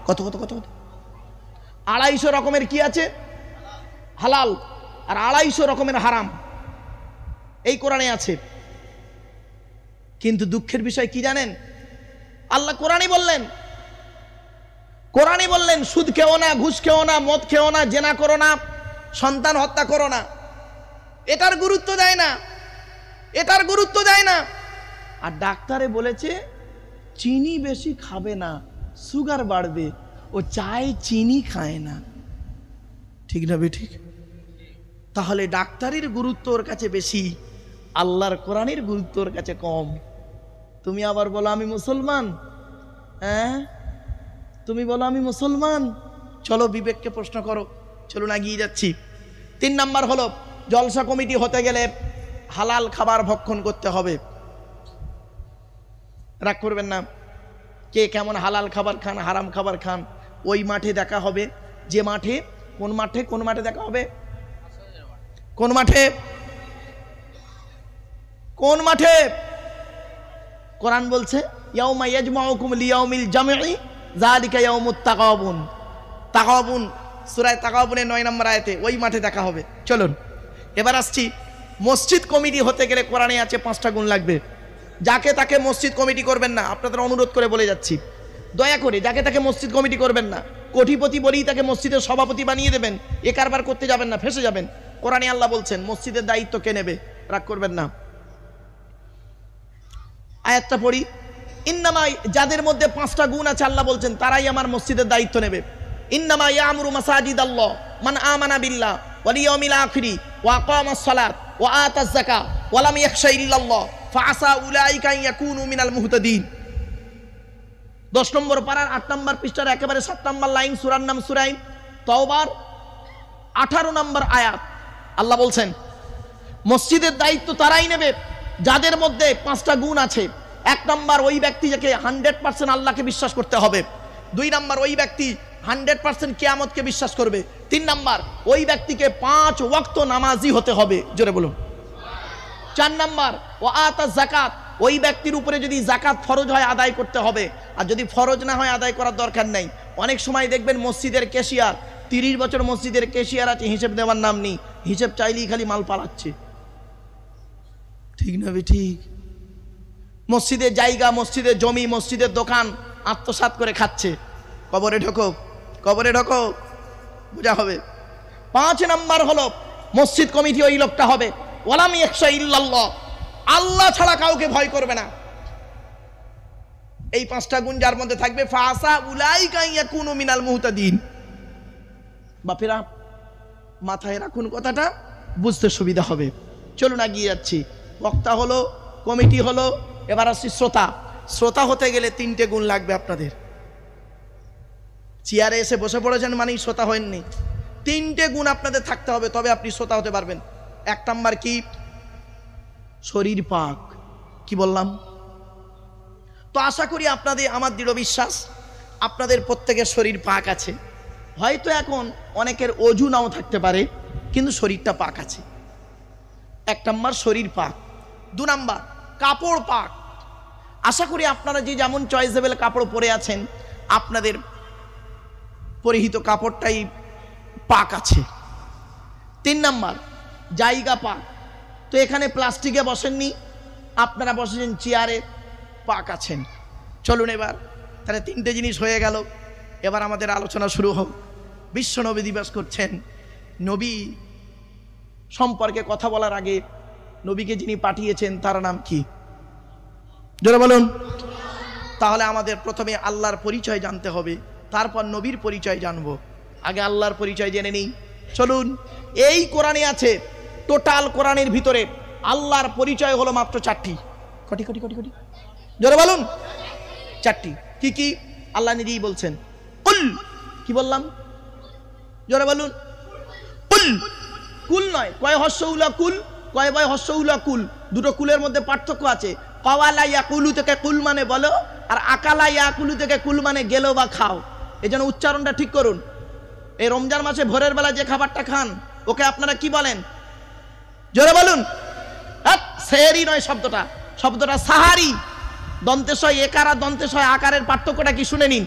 কত 250 রকমের কি আছে? হালাল। আর 250 রকমের হারাম, এই কোরআনে আছে। কিন্তু দুঃখের বিষয় কি জানেন? আল্লাহ কোরআনে বললেন সুদ খেও না, ঘুষ খেও না, মদ খেও না, জেনা করো না, সন্তান হত্যা করো না। এটার গুরুত্ব দেয় না। আর ডাক্তারে বলেছে চিনি বেশি খাবে না, সুগার বাড়বে, ও চায় চিনি খায় না, ঠিক না বেঠিক? তাহলে ডাক্তারের গুরুত্ব ওর কাছে বেশি, আল্লাহর কোরআনের গুরুত্ব ওর কাছে কম। তুমি আবার বলো আমি মুসলমান, হ্যাঁ তুমি বলো আমি মুসলমান। চলো বিবেককে প্রশ্ন করো, চলুন এগিয়ে যাচ্ছি। 3 নাম্বার হলো, জলসা কমিটি হতে গেলে হালাল খাবার ভক্ষণ করতে হবে। রাগ করবেন না, কে কেমন হালাল খাবার খান, হারাম খাবার খান, ওই মাঠে দেখা হবে। যে মাঠে, কোন মাঠে দেখা হবে? কোন মাঠে? কোরআন বলছে ইয়াউমা ইয়াজমাউকুম লিয়াউমিল জামঈ যালিকা ইয়াউমুত তাগাবুন। তাগাবুন, সূরা তাগাবুনের 9 নম্বর আয়াতে ওই মাঠে দেখা হবে। চলুন এবার আসছি, মসজিদ কমিটি হতে গেলে কোরআনে আছে 5টা গুণ লাগবে। যাকে তাকে মসজিদ কমিটি করবেন না, আপনাদের অনুরোধ করে বলে যাচ্ছি, দয়া করে যাকে তাকে মসজিদ কমিটি করবেন না। কোটিপতি বলেই তাকে মসজিদের সভাপতি বানিয়ে দেবেন, এ কারবার করতে যাবেন না, ফেসে যাবেন। কোরআনে আল্লাহ বলছেন মসজিদের দায়িত্ব কে নেবে? রাগ করবেন না, আয়াতটা পড়ি। ইন্নামা, যাদের মধ্যে 5টা গুণ আছে আল্লাহ বলছেন তারাই আমার মসজিদের দায়িত্ব নেবে। ইন্নামা ইয়ামুরু মাসাজিদাল্লাহ মান আমানা বিল্লাহ ওয়াল ইয়াউমিল আখিরি ওয়া আকামাস সালাত ওয়া আতাজ যাকাত ওয়া লাম ইয়াখশা ইল্লাল্লাহ ফাআসা উলাইকা ইয়াকুনু মিনাল মুহতাদিন। 10 নম্বর পারার 8 নম্বর পৃষ্ঠার একেবারে 7 নম্বর লাইন, সূরার নাম সূরা তাওবার 18 নম্বর আয়াত। আল্লাহ বলছেন মসজিদের দায়িত্ব তারাই নেবে যাদের মধ্যে 5টা গুণ আছে। 1 নম্বর, ওই ব্যক্তি যাকে 100% আল্লাহকে বিশ্বাস করতে হবে। 2 নম্বর, ওই ব্যক্তি 100% কিয়ামতকে বিশ্বাস করবে। 3 নাম্বার, ওই ব্যক্তিকে 5 ওয়াক্ত নামাজি হতে হবে, জোরে বলুন। 4 নাম্বার, ও আতা যাকাত, ওই ব্যক্তির উপরে যদি যাকাত ফরজ হয় আদায় করতে হবে, আর যদি ফরজ না হয় আদায় করার দরকার নেই। অনেক সময় দেখবেন মসজিদের ক্যাশিয়ার, 30 বছর মসজিদের ক্যাশিয়ার আছে, হিসেব দেওয়ার নাম নেই, হিসেব চাইলেই খালি মাল পালাচ্ছে। ঠিক না বে ঠিক? মসজিদের জায়গা, মসজিদের জমি, মসজিদের দোকান আত্মসাৎ করে খাচ্ছে। কবরে ঢোকো, কবরে ঢোকো, বোঝা হবে। 5 নাম্বার হলো মসজিদ কমিটি ওই লোকটা হবে ওয়ালাম ইয়াখশা ইল্লাল্লাহ, আল্লাহ ছাড়া কাউকে ভয় করবে না। এই 5টা গুণ যার মধ্যে থাকবে, ফাসা উলাইকা ইয়াকুনু মিনাল মুহতাদিন। বাপেরা মাথায় রাখুন কথাটা, বুঝতে সুবিধা হবে। চলুন এগিয়ে যাচ্ছি। বক্তা হলো, কমিটি হলো, এবার আসছি শ্রোতা। শ্রোতা হতে গেলে 3টে গুণ লাগবে আপনাদের। চেয়ারে এসে বসে পড়েছেন মানেই শ্রোতা হয়নি। 3টে গুণ আপনাদের থাকতে হবে, তবে আপনি শ্রোতা হতে পারবেন। 1 নাম্বার কি? শরীর পাক। কি বললাম? তো আশা করি আপনাদের, আমার দৃঢ় বিশ্বাস আপনাদের প্রত্যেকের শরীর পাক আছে। হয়তো এখন অনেকের অজু নাও থাকতে পারে, কিন্তু শরীরটা পাক আছে। 1 নাম্বার শরীর পাক। 2 নাম্বার কাপড় পাক। আশা করি আপনারা যে যেমন চয়েসেবল কাপড় পরে আছেন, আপনাদের পরিহিত কাপড়টাই পাক আছে। 3 নাম্বার জায়গা পাক। তো এখানে প্লাস্টিকে বসেননি, আপনারা বসেছেন চেয়ারে, পাক আছেন। চলুন এবার তাহলে 3টে জিনিস হয়ে গেল। এবার আমাদের আলোচনা শুরু হোক। বিশ্ব নবী দিবস করছেন। নবী সম্পর্কে কথা বলার আগে নবীকে যিনি পাঠিয়েছেন তার নাম কি? জোরে বলুন। তাহলে আমাদের প্রথমে আল্লাহর পরিচয় জানতে হবে, তারপর নবীর পরিচয় জানবো। আগে আল্লাহর পরিচয় জেনে নিই। চলুন। এই কোরআনে আছে, টোটাল কোরআনের ভিতরে আল্লাহর পরিচয় হলো মাত্র 4টি। কটি কটি কটি কটি? জোরে বলুন। 4টি। কি কি? আল্লাহ নিজেই বলছেন। কুল। কি বললাম? জোরে বলুন। কুল। কুল নয়, কয় হস্য উলা কুল, কয় বয় হস্য উলা কুল। দুটো কুলের মধ্যে পার্থক্য আছে। কাওয়ালা ইয়াকুলু থেকে কুল মানে বলো, আর আকালা ইয়াকুলু থেকে কুল মানে গেলো বা খাও। এই জন্য উচ্চারণটা ঠিক করুন। এই রমজান মাসে ভোরের বেলা যে খাবারটা খান, ওকে আপনারা কি বলেন? জোরে বলুন। সেহরি নয় শব্দটা, শব্দটা সাহারি। দন্তেশয় একার আর দন্তেশয় আকারের পার্থক্যটা কি শুনে নিন।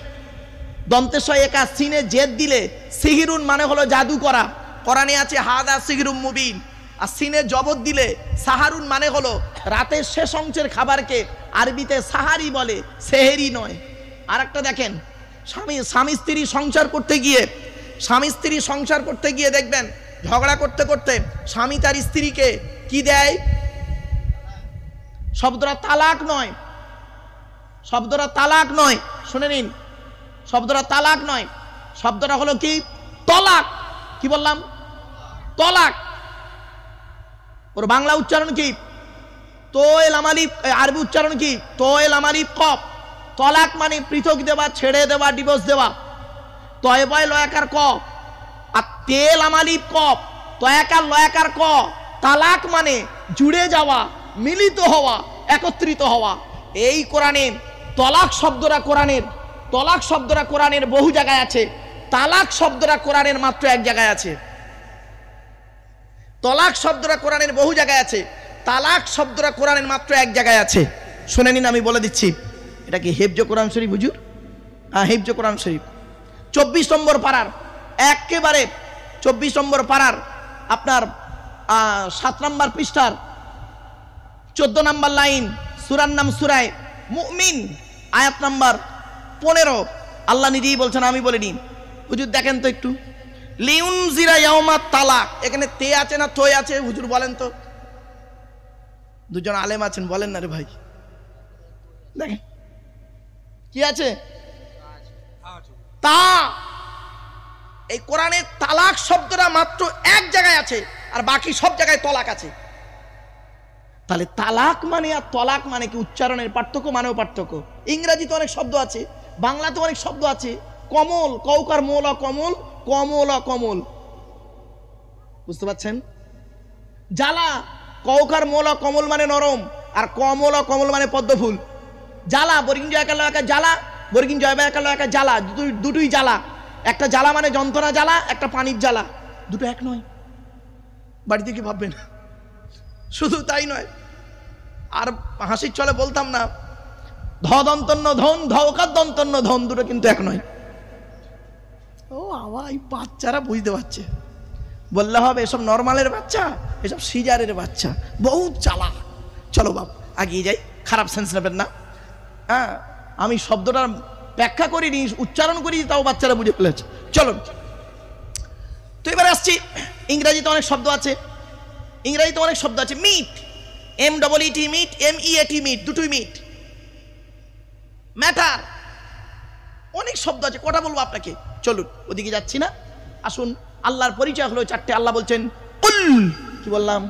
দন্তেশয় একা, সিনে জেদ দিলে সিহিরুন মানে হলো জাদু করা, কোরআনে আছে হাদা সিহিরুম মুবিন। আর সিনে জবর দিলে সাহারুন মানে হলো রাতের শেষ অংশের খাবারকে আরবিতে সাহারি বলে, সেহেরি নয়। আর একটা দেখেন, স্বামী স্ত্রী সংসার করতে গিয়ে দেখবেন ঝগড়া করতে করতে স্বামী তার স্ত্রীকে কি দেয়? শব্দটা তালাক নয়, শব্দটা তালাক নয়, শুনে নিন। শব্দটা তালাক নয়, শব্দটা হলো কি? তলাক। কি বললাম? তলাক। ওর বাংলা উচ্চারণ কি? তোয়েল আমালিফ। আরবি উচ্চারণ কি? তোয়েল আমালিফ কফ। তলাক মানে পৃথক দেওয়া, ছেড়ে দেওয়া, ডিভোর্স দেওয়া। তয়বয় লয়াকার ক, আর তেল আমালিফ কফ, তয়াকার লয়াকার ক। তালাক মানে জুড়ে যাওয়া, মিলিত হওয়া, একত্রিত হওয়া। এই কোরআনে তলাক শব্দটা কোরআনের বহু জায়গায় আছে। তালাক শব্দটা কোরআনের মাত্র 1 জায়গায় আছে। তলাক শব্দটা কোরআনের বহু জায়গায় আছে, তালাক শব্দটা কোরআনের মাত্র 1 জায়গায় আছে। শুনে নিন, আমি বলে দিচ্ছি। এটা কি হেফজ কোরআন শরীফ হুজুর? হ্যাঁ, হেফজ কোরআন শরীফ 24 নম্বর পারার, একেবারে 24 নম্বর পারার আপনার 7 নম্বর পৃষ্ঠার 14 নম্বর লাইন, সূরার নাম সূরায়ে মুমিন, আয়াত নাম্বার 15। আল্লাহ নিজেই বলছেন, আমি বলিনি। হুজুর দেখেন তো একটু, লিউনজিরা ইয়াউমাত তালাক। এখানে তে আছে না তয় আছে হুজুর বলেন তো? দুজন আলেম আছেন, বলেন না রে ভাই। দেখেন কি আছে? তা। এই কোরআনে তালাক শব্দটা মাত্র 1 জায়গায় আছে, আর বাকি সব জায়গায় তলাক আছে। তাহলে তালাক মানে আর তলাক মানে কি উচ্চারণের পার্থক্য, মানেও পার্থক্য। ইংরেজিতে অনেক শব্দ আছে, বাংলাতে অনেক শব্দ আছে। কমল, কৌকার মোল কমল, কমল কমল, বুঝতে পারছেন? জ্বালা, কৌকার মোল কমল মানে নরম, আর কমল কমল মানে পদ্মফুল। জ্বালা, বর্গিন জয় একা জ্বালা, বর্গিন জয় একা জ্বালা, দুটোই জ্বালা। একটা জ্বালা মানে যন্ত্রণা জ্বালা, একটা পানির জ্বালা, দুটো এক নয়। বাড়িতে কি ভাববেন? শুধু তাই নয়, আর হাসির চলে বলতাম না, ধ দন্তন্য ধন, ধকার দন্তন্য ধন, দুটো কিন্তু এক নয়। ও আবার এই বাচ্চারা বুঝতে পারছে, বললে হবে এসব নর্মালের বাচ্চা, এসব সিজারের বাচ্চা, বহুত চালা। চলো বাপ আগিয়ে যাই, খারাপ সেন্স নেবেন না। হ্যাঁ, আমি শব্দটার ব্যাখ্যা করিনি, উচ্চারণ করি, তাও বাচ্চারা বুঝে ফেলেছে। চলো তো এবার আসছি, ইংরাজিতে অনেক শব্দ আছে, ইংরাজিতে অনেক শব্দ আছে। Meet, MEET, meet, MEAT meet, দুটোই মিট। ম্যাটার, অনেক শব্দ আছে, কটা বলবো আপনাকে? চলুন ওদিকে যাচ্ছি না, আসুন। আল্লাহর পরিচয় হলো চারটে। আল্লাহ বলছেন কুল, কি বললাম?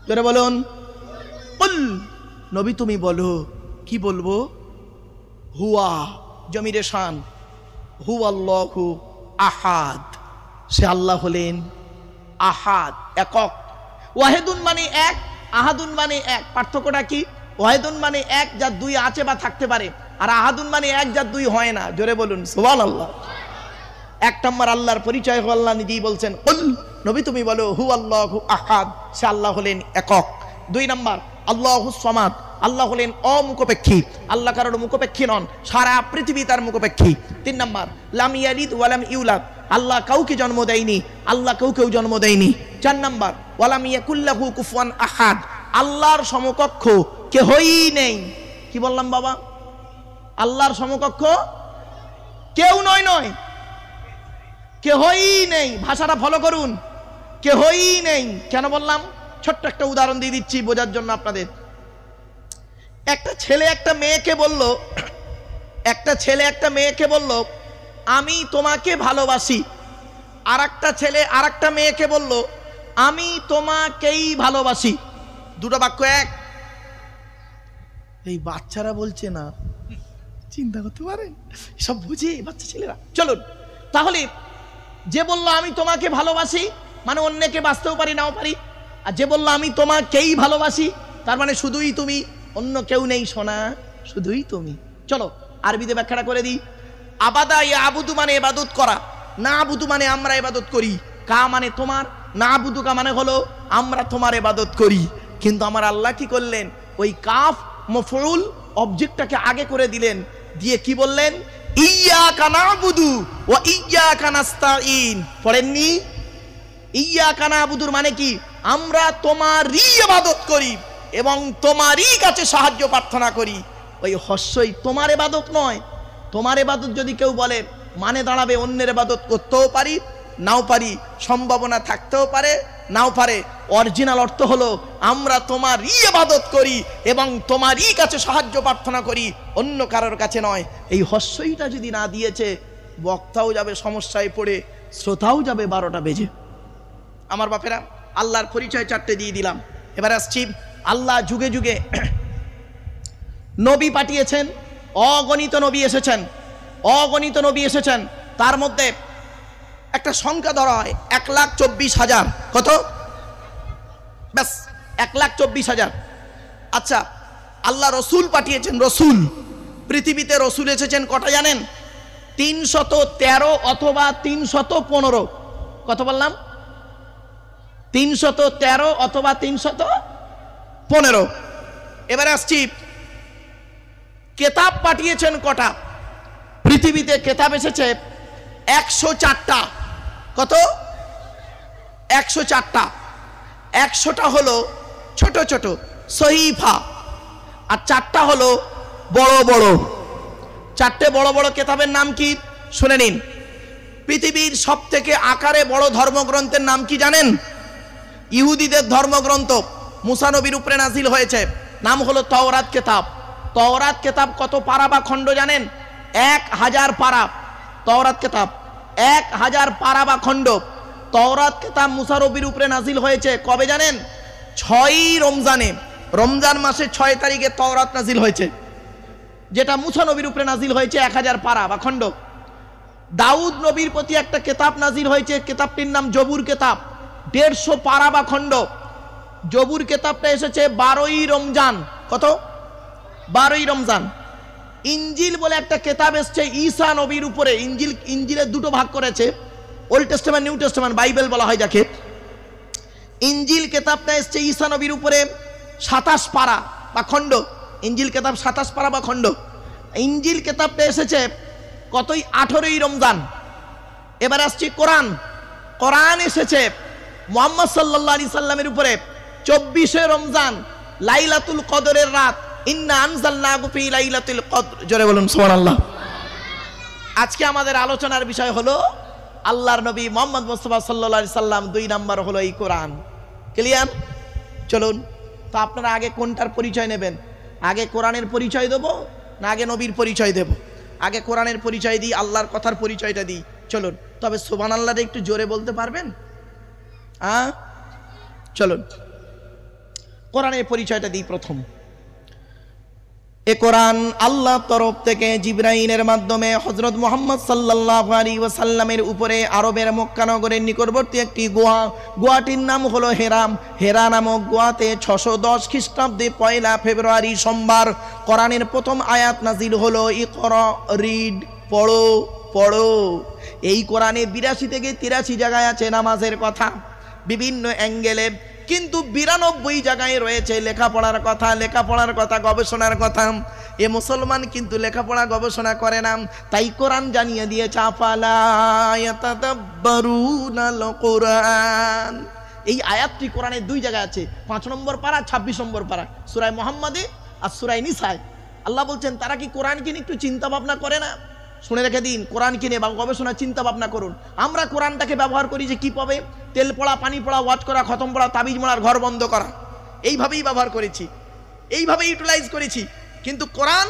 জোরে বলুন, কুল। নবী তুমি বলো, কি বলবো? হুয়া, জমিরে শান, হুয়াল্লাহু আহাদ, সে আল্লাহ হলেন আহাদ, একক। ওয়াহেদুন মানে এক, আহাদুন মানে এক। পার্থক্যটা কি? ওয়াহেদুন মানে এক, যার দুই আছে বা থাকতে পারে, আর আহাদুন মানে এক, যার দুই হয় না। জোরে বলুন সুবহানাল্লাহ। এক নম্বর আল্লাহর পরিচয় আল্লাহ নিজেই বলছেন কুল, নবী তুমি বলো হুয়াল্লাহু আহাদ, সে আল্লাহ হলেন একক। দুই নম্বর আল্লাহুস সামাদ, আল্লাহ হলেন অমুখপেক্ষী, আল্লাহ কারোর মুখপেক্ষী নন, সারা পৃথিবী তার মুখপেক্ষী। তিন নম্বর লাম ইয়ালিদ ওয়া লাম ইউলাদ, আল্লাহ কাউকে জন্ম দেয়নি, আল্লাহ কাউকেও জন্ম দেয়নি। চার নম্বর ওয়ালাম ইয়াকুল্লাহু কুফুয়ান আহাদ, আল্লাহর সমকক্ষ কেহই নেই। কি বললাম বাবা? আল্লাহর সমকক্ষ কেউ নয়, নয় কেহই নেই। ভাষাটা ফলো করুন, কেহই নেই। কেন বললাম? ছোট্ট একটা উদাহরণ দিয়ে দিচ্ছি বোঝার জন্য আপনাদের। একটা ছেলে একটা মেয়েকে বলল, একটা ছেলে একটা মেয়েকে বলল আমি তোমাকে ভালোবাসি। আর একটা ছেলে আর একটা মেয়েকে বলল আমি তোমাকেই ভালোবাসি। দুটো বাক্য এক। এই বাচ্চারা বলছে না, চিন্তা করতে পারেন, সব বুঝে বাচ্চা ছেলেরা। চলুন তাহলে, যে বলল আমি তোমাকে ভালোবাসি মানে অন্যকে বাঁচতেও পারি নাও পারি, আর যে বলল আমি তোমাকেই ভালোবাসি তার মানে শুধুই তুমি, অন্য কেউ নেই সোনা, শুধুই তুমি। চলো আরবিতে ব্যাখ্যাটা করে দিই। আবাদা ইয়া আবুদু মানে ইবাদত করা, না আবুদু মানে আমরা ইবাদত করি, কা মানে তোমার, না আবুদু কা মানে হলো আমরা তোমার ইবাদত করি। কিন্তু আমার আল্লাহ কি করলেন? ওই কাফ মফউল অবজেক্টটাকে আগে করে দিলেন, দিয়ে কি বললেন? ইয়্যাকা না'বুদু ওয়া ইয়্যাকা নাস্তাঈন। পড়েননি? ইয়্যাকা না'বুদুর মানে কি? আমরা তোমারই ইবাদত করি এবং তোমারই কাছে সাহায্য প্রার্থনা করি। ওই হস্যই তোমার ইবাদত নয়। তোমার ইবাদত যদি কেউ বলে মানে দাঁড়াবে অন্যের ইবাদত করতেও পারি নাও পারি, সম্ভাবনা থাকতেও পারে নাও পারে। অরিজিনাল অর্থ হলো আমরা তোমারই ইবাদত করি এবং তোমারই কাছে সাহায্য প্রার্থনা করি, অন্য কারোর কাছে নয়। এই হস্যইটা যদি না দিয়েছে, বক্তাও যাবে সমস্যায় পড়ে, শ্রোতাও যাবে 12টা বেজে। আমার বাপেরা, আল্লাহর পরিচয় চারটে দিয়ে দিলাম। এবার আসছি, আল্লাহ যুগে যুগে নবী পাঠিয়েছেন, অগণিত নবী এসেছেন, অগণিত নবী এসেছেন। তার মধ্যে একটা সংখ্যা ধরা হয় 1,24,000। কত? ব্যাস 1,24,000। আচ্ছা, আল্লাহ রসুল পাঠিয়েছেন, রসুল। পৃথিবীতে রসুল এসেছেন কটা জানেন? 313 অথবা 315। কত বললাম? 313 অথবা 315। এবারে আসছি, কেতাব পাঠিয়েছেন কটা? পৃথিবীতে কেতাব এসেছে 104টা। কত? 104টা। 100টা হলো ছোট ছোট সহিফা, আর 4টা হলো বড় বড়। 4টে বড় বড় কেতাবের নাম কি শুনে নিন। পৃথিবীর সব থেকে আকারে বড় ধর্মগ্রন্থের নাম কি জানেন? ইহুদিদের ধর্মগ্রন্থ, মুসা নবীর উপরে নাজিল হয়েছে, নাম হলো তাওরাত কেতাব। তাওরাত কেতাব কত পারা বা খণ্ড জানেন? 1000 পারা। তাওরাত কেতাব 1000 পারা বা খণ্ড। তাওরাত কেতাব মুসা নবীর উপরে নাজিল হয়েছে কবে জানেন? 6ই রমজানে। রমজান মাসে 6 তারিখে তাওরাত নাজিল হয়েছে, যেটা মুসা নবীর উপরে নাজিল হয়েছে 1000 পারা বা খণ্ড। দাউদ নবীর প্রতি একটা কেতাব নাজিল হয়েছে, কেতাবটির নাম জবুর কেতাব, 150 পারা বা খণ্ড। জবুর কেতাবটা এসেছে 12ই রমজান। কত? 12ই রমজান। ইঞ্জিল বলে একটা কেতাব এসছে ঈসা নবীর উপরে। ইঞ্জিলের দুটো ভাগ করেছে, old testament, new testament, Bible বলা হয় যাকে। ইঞ্জিল কেতাবটা এসছে ঈসা নবীর উপরে 27 পারা বা খণ্ড। ইঞ্জিল কেতাব 27 পারা বা খণ্ড। ইঞ্জিল কেতাবটা এসেছে কতই 18ই রমজান। এবার আসছি কোরআন। কোরআন এসেছে মুহাম্মদ সাল্লাল্লাহু আলাইহি সাল্লামের উপরে 24শে রমজান, লাইলাতুল কদরের রাত। ইন্না আনজালনাহু ফি লাইলাতুল কদর। জোরে বলুন সুবহানাল্লাহ। আজকে আমাদের আলোচনার বিষয় হলো আল্লাহর নবী মুহাম্মদ মুস্তাফা সাল্লাল্লাহু আলাইহি সাল্লাম, 2 নাম্বার হলো এই কোরআন। ক্লিয়ার? চলুন, তো আপনারা আগে কোনটার পরিচয় নেবেন? আগে কোরআনের পরিচয় দেব না আগে নবীর পরিচয় দেব? আগে কোরআনের পরিচয় দিই, আল্লাহর কথার পরিচয়টা দিই। চলুন, তবে সুবহানাল্লাহটা একটু জোরে বলতে পারবেন? চলুন, কোরআনের পরিচয়টা দিই প্রথম। এ কোরআন আল্লাহর তরফ থেকে জিবরাইলের মাধ্যমে হযরত মুহাম্মদ সাল্লাল্লাহু আলাইহি ওয়াসাল্লামের উপরে আরবের মক্কা নগরের নিকটবর্তী একটি গুহাটির নাম হলো হেরাম। হেরা নামক গুহাতে 610 খ্রিস্টাব্দে 1 ফেব্রুয়ারি সোমবার কোরআনের প্রথম আয়াত নাজিল হলো, ইকরা, রিড, পড়ো পড়ো। এই কোরআনে 82 থেকে 83 জায়গায় আছে নামাজের কথা বিভিন্ন অ্যাঙ্গেলে, কিন্তু 92 জায়গায় রয়েছে লেখাপড়ার কথা, গবেষণার কথা। এ মুসলমান কিন্তু লেখাপড়া গবেষণা করে না, তাই কোরআন জানিয়ে দিয়েছে আফালা ইয়াতাদাব্বারুনাল কোরআন। এই আয়াতটি কোরআনের 2 জায়গায় আছে, 5 নম্বর পারা, 26 নম্বর পারা, সূরা মুহাম্মাদে আর সূরা নিসায়। আল্লাহ বলছেন তারা কি কোরআনকে নিয়ে একটু চিন্তা ভাবনা করে না? শুনে রেখে দিন, কোরআনকে নিয়ে গবেষণা চিন্তা ভাবনা করুন। আমরা কোরআনটাকে ব্যবহার করি যে কি পাবে? তেল পড়া, পানি পড়া, ওয়াজ করা, খতম পড়া, তাবিজ মোড়ার, ঘর বন্ধ করা, এইভাবেই ব্যবহার করেছি, এইভাবে ইউটিলাইজ করেছি। কিন্তু কোরআন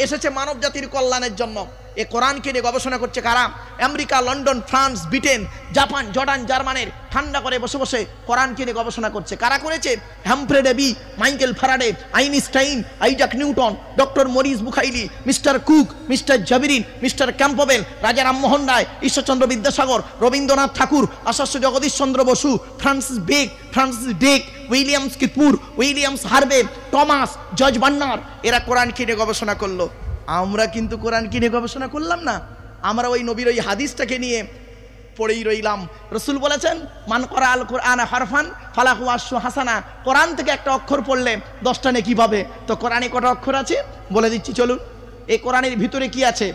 এসেছে মানব জাতির কল্যাণের জন্য। এ কোরআনকে নিয়ে গবেষণা করছে কারা? America, London, France, Britain, Japan, Jordan, জার্মানের ঠান্ডা করে বসে বসে কোরআনকে নিয়ে গবেষণা করছে। কারা করেছে? Humphry Davy, Michael Faraday, Einstein, Isaac Newton, doctor Maurice Bucaille, mister Cook, mister জাবিরিন, mister Campbell, Raja Rammohan Roy, Ishwarchandra Vidyasagar, Rabindranath Tagore, Acharya Jagadish Chandra Bose, Francis Drake, Williams কিতমুর, Williams Harvey, Thomas, George Bernard, এরা কোরআনকে নিয়ে গবেষণা করলো। আমরা কিন্তু কোরআনকে নিয়ে গবেষণা করলাম না, আমরা ওই নবীর ওই হাদিসটাকে নিয়ে পড়েই রইলাম। রাসূল বলেছেন মান করা আল কোরআন হারফান ফালাহু আশরু হাসানা। কোরআন থেকে একটা অক্ষর পড়লে 10টা নেকি পাবে। তো কোরআনে কটা অক্ষর আছে বলে দিচ্ছি, চলুন। এই কোরআনের ভিতরে কি আছে?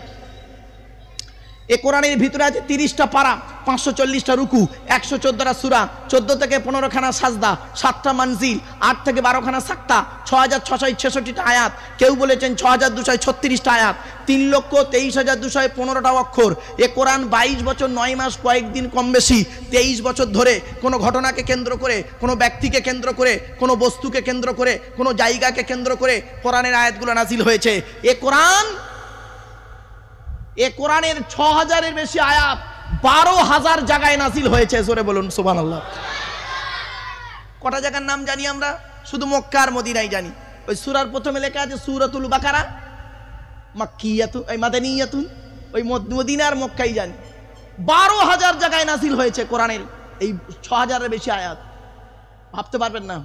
এই কোরআনের ভিতরে আছে 30টা পারা, 540টা রুকু, 114টা সূরা, 14 থেকে 15খানা সাজদা, 7টা মানজিল, 8 থেকে 12খানা সাক্তা, 6666টা আয়াত, কেউ বলেছেন 6236টা আয়াত, 3,23,215টা অক্ষর। এ কোরআন 22 বছর 9 মাস কয়েকদিন কম বেশি 23 বছর ধরে কোনো ঘটনাকে কেন্দ্র করে, কোনো ব্যক্তিকে কেন্দ্র করে, কোনো বস্তুকে কেন্দ্র করে, কোনো জায়গাকে কেন্দ্র করে কোরআনের আয়াতগুলো নাজিল হয়েছে। এ কোরআনের 6000-এর বেশি আয়াত 12,000 জায়গায় নাজিল হয়েছে। জোরে বলুন সুবহানাল্লাহ। কটা জায়গার নাম জানি আমরা? শুধু মক্কা আর মদিনায় জানি। ওই সূরার প্রথমে লেখা আছে সূরাতুল বাকারা, মাক্কিয়াতুন, এই মাদানিয়াতুন, ওই মদিনার মক্কাই জানি। 12,000 জায়গায় নাজিল হয়েছে কোরআনের এই 6000-এর বেশি আয়াত। ভাবতে পারবেন না।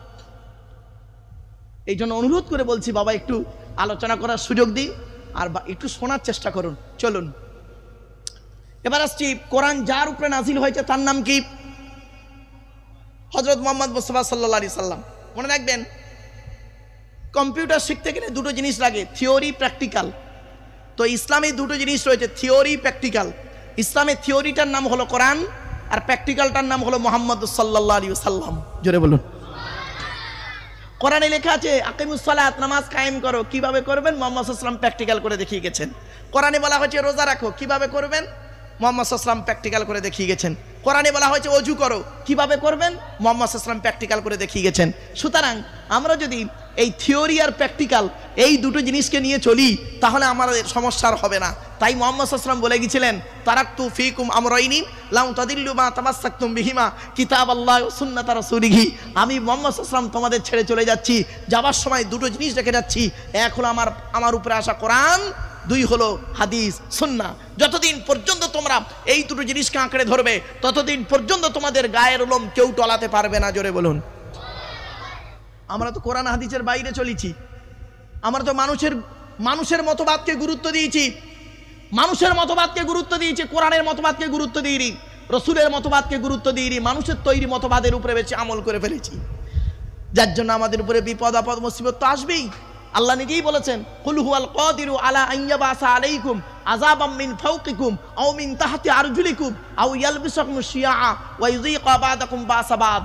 এই জন্য অনুরোধ করে বলছি, বাবা একটু আলোচনা করার সুযোগ দিন আর একটু শোনার চেষ্টা করুন। চলুন, এবার আসছি কোরআন যার উপরে নাজিল হয়েছে তার নাম কি? হযরত মুহাম্মদ মুস্তাফা সাল্লাল্লাহু আলাইহি সাল্লাম। মনে রাখবেন, কম্পিউটার শিখতে গেলে 2টো জিনিস লাগে, থিওরি, প্র্যাকটিক্যাল। তো ইসলামে 2টো জিনিস রয়েছে, থিওরি, প্র্যাকটিক্যাল। ইসলামের থিওরিটার নাম হলো কোরআন, আর প্র্যাকটিক্যালটার নাম হলো মুহাম্মদ সাল্লাল্লাহু আলাইহি সাল্লাম। জোরে বলুন। কোরআনে লেখা আছে আকিমুস সালাত, নামাজ কায়েম করো। কিভাবে করবেন? মুহাম্মদ সাল্লাল্লাহু আলাইহি ওয়াসাল্লাম প্র্যাকটিক্যাল করে দেখিয়ে গেছেন। কোরআনে বলা হয়েছে রোজা রাখো। কিভাবে করবেন? মুহাম্মদ সাল্লাল্লাহু আলাইহি ওয়াসাল্লাম প্র্যাকটিক্যাল করে দেখিয়ে গেছেন। কোরআনে বলা হয়েছে ওযু করো। কিভাবে করবেন? মুহাম্মদ সাল্লাল্লাহু আলাইহি ওয়াসাল্লাম প্র্যাকটিক্যাল করে দেখিয়ে গেছেন। সুতরাং আমরা যদি এই থিওরি আর প্র্যাকটিক্যাল এই 2টো জিনিসকে নিয়ে চলি তাহলে আমাদের সমস্যার হবে না। তাই মুহাম্মদ সাল্লাল্লাহু আলাইহি ওয়াসাল্লাম বলে গিয়েছিলেন তারাকতু ফীকুম আমরাইনি লাউ তাদিল্লু মা তামাসসাকতুম বিহিমা কিতাবাল্লাহি ওয়া সুন্নাত রাসূলিহি। আমি মুহাম্মদ সাল্লাল্লাহু আলাইহি ওয়াসাল্লাম তোমাদের ছেড়ে চলে যাচ্ছি, যাবার সময় 2টো জিনিস রেখে যাচ্ছি। এক হলো আমার উপরে আসা কোরআন, 2 হলো হাদিস সুন্নাহ। যতদিন পর্যন্ত তোমরা এই 2টো জিনিসকে আঁকড়ে ধরবে ততদিন পর্যন্ত তোমাদের গায়ের লোম কেউ টলাতে পারবে না। জোরে বলুন। আমরা তো কোরআন হাদিসের বাইরে চলেছি, আমরা তো মানুষের মানুষের মতবাদকে গুরুত্ব দিয়েছি, মানুষের মতবাদকে গুরুত্ব দিয়েছি, কোরআনের মতবাদকে গুরুত্ব দিইনি, রসুলের মতবাদকে গুরুত্ব দিইনি, মানুষের তৈরি মতবাদের উপরে বেশি আমল করে ফেলেছি, যার জন্য আমাদের উপরে বিপদ আপদ মুসিবত তো আসবেই। আল্লাহ নিজেই বলেছেন, কুল হুয়াল কাদিরু আলা আন ইয়াবাসা আলাইকুম আযাবাম মিন ফাওকিকুম আও মিন তাহতি আরজুলিকুম আও ইয়ালবিসাকুম শিয়াআ ওয়া ইযীকা বা'দাকুম বা'সা বা'দ।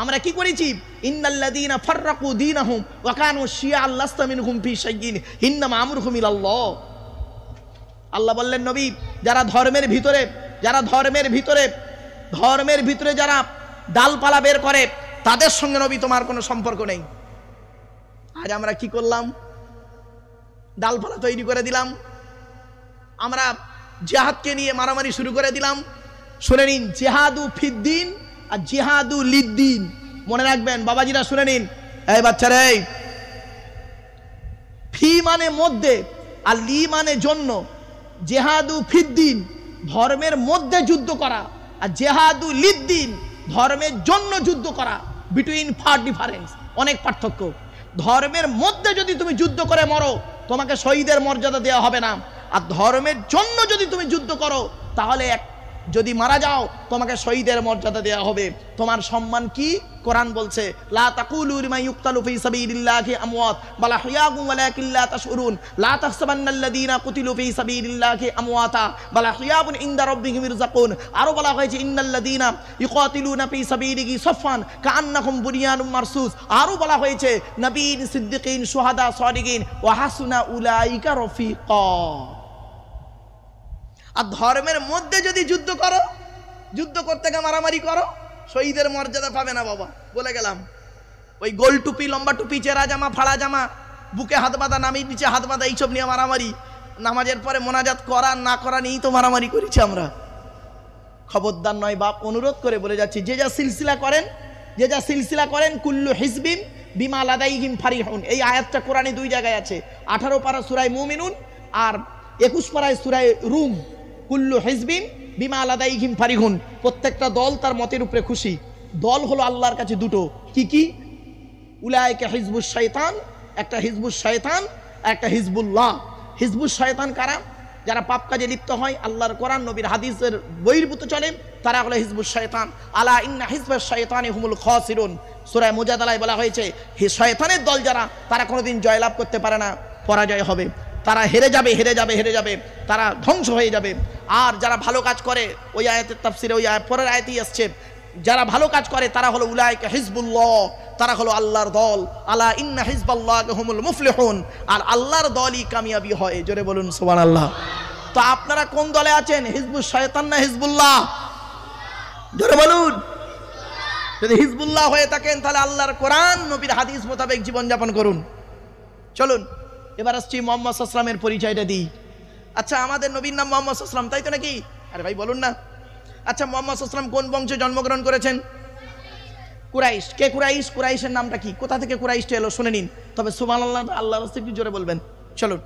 আমরা কি করেছি? ইন্নাল্লাযীনা ফাররাকু দীনাহুম ওয়া কানু শিয়াআ লাস্তা মিনহুম ফি শাইইন ইন্নামা আমরুহুম ইলাল্লাহ। আল্লাহ বললেন, নবী, যারা ধর্মের ভিতরে যারা ডালপালা বের করে তাদের সঙ্গে নবী তোমার কোনো সম্পর্ক নেই। আজ আমরা কি করলাম? ডালপালা তৈরি করে দিলাম, আমরা জিহাদকে নিয়ে মারামারি শুরু করে দিলাম। শুনে নিন, জিহাদু ফিদ্দিন আর জিহাদু লিদ্দিন, মনে রাখবেন বাবাজিরা, শুনে নিন। এই বাচ্চারা, এই ফি মানে মধ্যে আর লি মানে জন্য। জেহাদু ফিদ্দিন ধর্মের মধ্যে যুদ্ধ করা, আর জেহাদু লিদ্দিন ধর্মের জন্য যুদ্ধ করা। বিটুইন ফার ডিফারেন্স, অনেক পার্থক্য। ধর্মের মধ্যে যদি তুমি যুদ্ধ করে মরো, তোমাকে শহীদের মর্যাদা দেওয়া হবে না। আর ধর্মের জন্য যদি তুমি যুদ্ধ করো, তাহলে যদি মারা যাও তোমাকে শহীদের মর্যাদা দেওয়া হবে। তোমার সম্মান কি? কোরআন বলছে, লা তাকুলু লিমা ইউকতালু ফি সাবিলিল্লাহি আমওয়াত বাল আহইয়াউম ওয়ালাকিন লা তাশউরুন লা তাহসাবান্নাল্লাযীনা কুতিলু ফি সাবিলিল্লাহি আমওয়াতা বাল আহইয়াউন ইনদা রাব্বিহিম ইরযাকুন। আরো বলা হয়েছে, ইন্নাল্লাযীনা ইউকাতিলুনা ফি সাবিলিহি সাফফান কাআন্নাহুম বুনিয়ানুম মারসুস। আরো বলা হয়েছে, নবীন, সিদ্দিকিন, শুহাদা, সাদিকিন ওয়া হাসুনা উলাইকা রফিকা। আর ধর্মের মধ্যে যদি যুদ্ধ করো, যুদ্ধ করতে গিয়ে মারামারি করো, শহীদের মর্যাদা পাবে না বাবা, বলে গেলাম। ওই গোল টুপি, লম্বা টুপি, চেরা জামা, ফাড়া জামা, বুকে হাত বাঁধা, নামির নিচে হাত বাঁধা, এইসব নিয়ে মারামারি। নামাজের পরে মোনাজাত করা না করা নিয়েই তো মারামারি করেছি আমরা। খবরদার নয় বাপ, অনুরোধ করে বলে যাচ্ছি, যে যা সিলসিলা করেন কুল্লু হিজবিন বিমা লাদাইহিম ফারিহুন। এই আয়াতটা কোরআনে 2 জায়গায় আছে, 18 পারা সূরায়ে মুমিনুন আর 21 পারায় সূরায়ে রুম। কুল্লু হিজবিন বিমা লাদাইহিম ফারিহুন, প্রত্যেকটা দল তার মতের উপরে খুশি। দল হলো আল্লাহর কাছে দুটো, কি কি? উলাইকা হিজবুশ শয়তান, একটা হিজবুশ শয়তান আর একটা হিজবুল্লাহ। হিজবুশ শয়তান কারা? যারা পাপ কাজে লিপ্ত হয়, আল্লাহর কোরআন নবীর হাদিসের বহির্ভূত চলে, তারা হলো হিজবুশ শয়তান। আলা ইন্না হিজবাশ শয়তানি হুমুল খাসিরুন। সূরা মুজাদালায় বলা হয়েছে, হে শয়তানের দল যারা, তারা কোনোদিন জয়লাভ করতে পারে না, পরাজয় হবে, তারা হেরে যাবে, তারা ধ্বংস হয়ে যাবে। আর যারা ভালো কাজ করে, ওই আয়াতের তাফসিরে ওই পরের আয়াতেই আসছে, যারা ভালো কাজ করে তারা হলো উলাইকা হিজবুল্লাহ, তারা হলো আল্লাহর দল। আলা ইন্না হিজবাল্লাহি হুমুল মুফলিহুন, আর আল্লাহর দলই কামিয়াবি হয়। জোরে বলুন সুবহানাল্লাহ। তো আপনারা কোন দলে আছেন? হিজবুশ শয়তান না হিজবুল্লাহ? জোরে বলুন। যদি হিজবুল্লাহ হয়ে থাকেন, তাহলে আল্লাহর কোরআন নবীর হাদিস মোতাবেক জীবনযাপন করুন। চলুন এবার আসছি মুহাম্মদ সাল্লাল্লাহু আলাইহি ওয়াসাল্লামের পরিচয়টা দিই। আচ্ছা, আমাদের নবীর নাম মুহাম্মদ সাল্লাল্লাহু আলাইহি ওয়াসাল্লাম, তাই তো নাকি? আরে ভাই বলুন না। আচ্ছা, মুহাম্মদ সাল্লাল্লাহু আলাইহি ওয়াসাল্লাম কোন বংশে জন্মগ্রহণ করেছেন? কুরাইশ। কে কুরাইশ? কুরাইশের নামটা কি? কোথা থেকে কুরাইশটা এলো শুনে নিন। তবে সুবহানাল্লাহ আল্লাহর রাস্তায় একটু জোরে বলবেন। চলুন।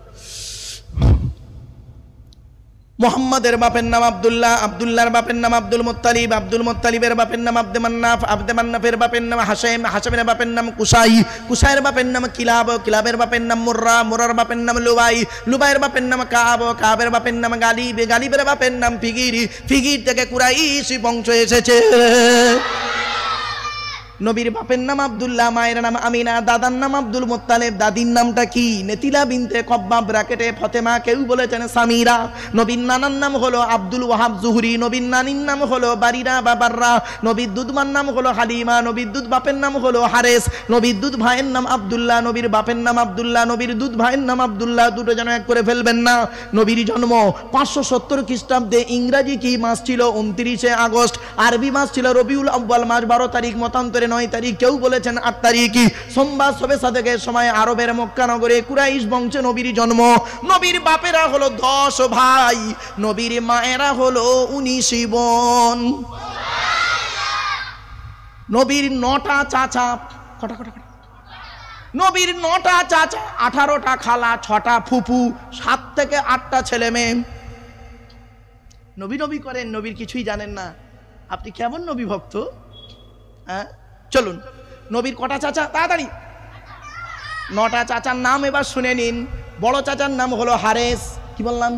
মুহাম্মাদের বাপের নাম আব্দুল্লাহ, আব্দুল্লাহর বাপের নাম আব্দুল মুত্তালিব, আব্দুল মুত্তালিবের বাপের নাম আব্দে মান্নাফ, আব্দে মান্নাফের বাপের নাম হাশেম, হাশেমের বাপের নাম কুসাই, কুসাইয়ের বাপের নাম কিলাব, কিলাবের বাপের নাম মুর্রা, মুরার বাপের নাম লুবাই, লুবাইয়ের বাপের নাম কাব, কাবের বাপের নাম গালিব, গালিবের বাপের নাম ফিগির, ফিগির থেকে কুরাইশি বংশ এসেছে। নবীর বাপের নাম আব্দুল্লাহ, মায়ের নাম আমিনা, দাদার নাম আব্দুল মুত্তালিব, দাদির নামটা কি? নেতিলা বিনতে কব্বাব ব্র্যাকেটে ফতেমা, কেউ বলেছেন সামিরা। নবীর নানার নাম হলো আব্দুল ওয়াহাব জুহরি, নবীর নানির নাম হলো বারিরা বা বাররা, নবীর দুধমার নাম হলো হালিমা, নবীর দুধ বাপের নাম হলো হারেস, নবীর দুধ ভাইয়ের নাম আব্দুল্লাহ, নবীর বাপের নাম আব্দুল্লাহ, নবীর দুধ ভাইয়ের নাম আব্দুল্লাহ, দুটো যেন এক করে ফেলবেন না। নবীর জন্ম 570 খ্রিস্টাব্দে, ইংরাজি কি মাস ছিল? 29 আগস্ট, আরবি মাস ছিল রবিউল আউয়াল মাস 12 তারিখ, মতান্তরে 9 তারিখ, কেউ বলেছেন 8 তারিখ। সোমবার শবে সাদেকের সময় আরবের মক্কা নগরে কুরাইশ বংশে নবীর জন্ম। নবীর বাপেরা হলো 10 ভাই, নবীর মায়েরা হলো 19 বোন। নবীর 9টা চাচা, নবীর 9টা চাচা, 18টা খালা, 6টা ফুফু, 7 থেকে 8টা ছেলে মেয়ে। নবী নবী করেন, নবীর কিছুই জানেন না। আপনি কেমন নবী ভক্ত? হ্যাঁ, চলুন। নবীর কটা চাচা? তাড়াতাড়ি। 9টা চাচার নাম এবার শুনে নিন। বড় চাচার নাম হলো হারেস, কি বললাম?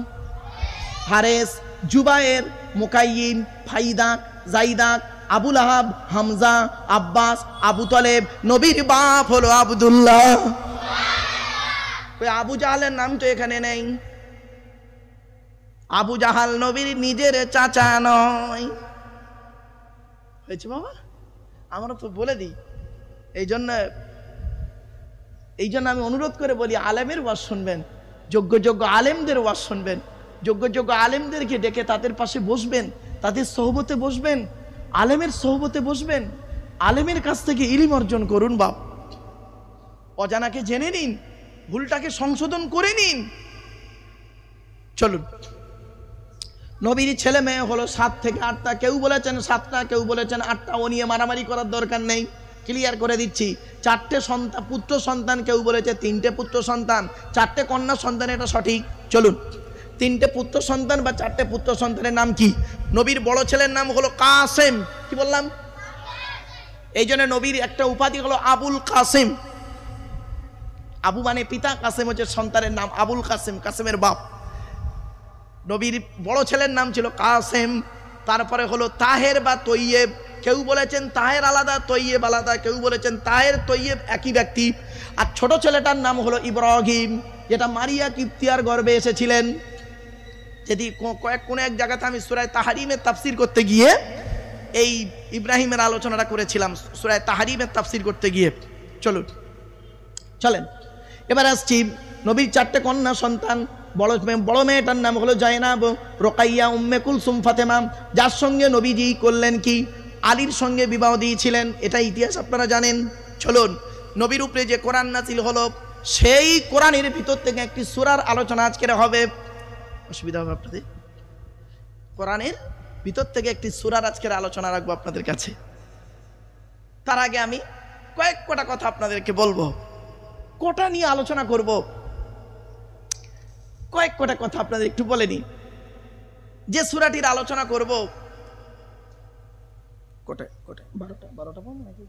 হারেস, জুবায়ের, মুকাইয়িম, ফাইদাক, জাইদাক, আবুল আহাব, হামজা, আব্বাস, আবু তলেব। নবীর বাপ হলো আব্দুল্লাহ। ওই আবু জাহালের নাম তো এখানে নেই। আবু জাহাল নবীর নিজের চাচা নয়। হয়েছে বাবা? আমরা তো বলে দিই। এই জন্য আমি অনুরোধ করে বলি, আলেমের ওয়াজ শুনবেন, যোগ্য যোগ্য আলেমদের ওয়াজ শুনবেন, যোগ্য যোগ্য আলেমদেরকে ডেকে তাদের পাশে বসবেন, তাদের সোহবতে বসবেন, আলেমের সোহবতে বসবেন, আলেমের কাছ থেকে ইলম অর্জন করুন। বাপ, অজানাকে জেনে নিন, ভুলটাকে সংশোধন করে নিন। চলুন। নবীর ছেলে মেয়ে হলো 7 থেকে 8টা, কেউ বলেছেন 7টা, কেউ বলেছেন 8টা। ও নিয়ে মারামারি করার দরকার নেই, ক্লিয়ার করে দিচ্ছি। 4টে সন্তান, পুত্র সন্তান, কেউ বলেছে 3টে পুত্র সন্তান, 4টে কন্যা সন্তান, এটা সঠিক। চলুন, 3টে পুত্র সন্তান বা 4টে পুত্র সন্তানের নাম কি? নবীর বড় ছেলের নাম হলো কাসেম, কি বললাম? এই জন্য নবীর একটা উপাধি হলো আবুল কাসেম। আবু মানে পিতা, কাসেম হচ্ছে সন্তানের নাম, আবুল কাসেম, কাসেমের বাপ। নবীর বড় ছেলের নাম ছিল কাসেম। তারপরে হলো তাহের বা তৈয়েব, কেউ বলেছেন তাহের আলাদা, তৈয়েব আলাদা, কেউ বলেছেন তাহের তৈয়েব একই ব্যক্তি। আর ছোট ছেলেটার নাম হলো ইব্রাহিম, যেটা মারিয়া কিপ্তিয়ার গর্ভে এসেছিলেন। যদি কোনো এক জায়গাতে আমি সূরা তাহরিমের তাফসির করতে গিয়ে এই ইব্রাহিমের আলোচনাটা করেছিলাম, সূরা তাহরিমের তাফসির করতে গিয়ে। চলেন এবার আসছি। নবীর 4টে কন্যা সন্তান। বড় মেয়েটার নাম হলো জায়নাব, রোকাইয়া, উম্মে কুলসুম, ফাতেমা, যার সঙ্গে নবীজি করলেন কি? আলীর সঙ্গে বিবাহ দিয়েছিলেন। এটা ইতিহাস আপনারা জানেন। চলুন, নবীর উপরে যে কোরআন নাযিল হলো, সেই কোরআনের ভিতর থেকে একটি সূরার আলোচনা আজকের হবে। অসুবিধা হবে আপনাদের? কোরআনের ভিতর থেকে একটি সূরার আজকের আলোচনা রাখবো আপনাদের কাছে। তার আগে আমি কয়েকটা কথা আপনাদেরকে বলবো। কোটা নিয়ে আলোচনা করব, কয়েকটা কথা আপনাদের একটু বলে নিই। যে সূরাটির আলোচনা করব, কোটায় 12টা পাবো নাকি?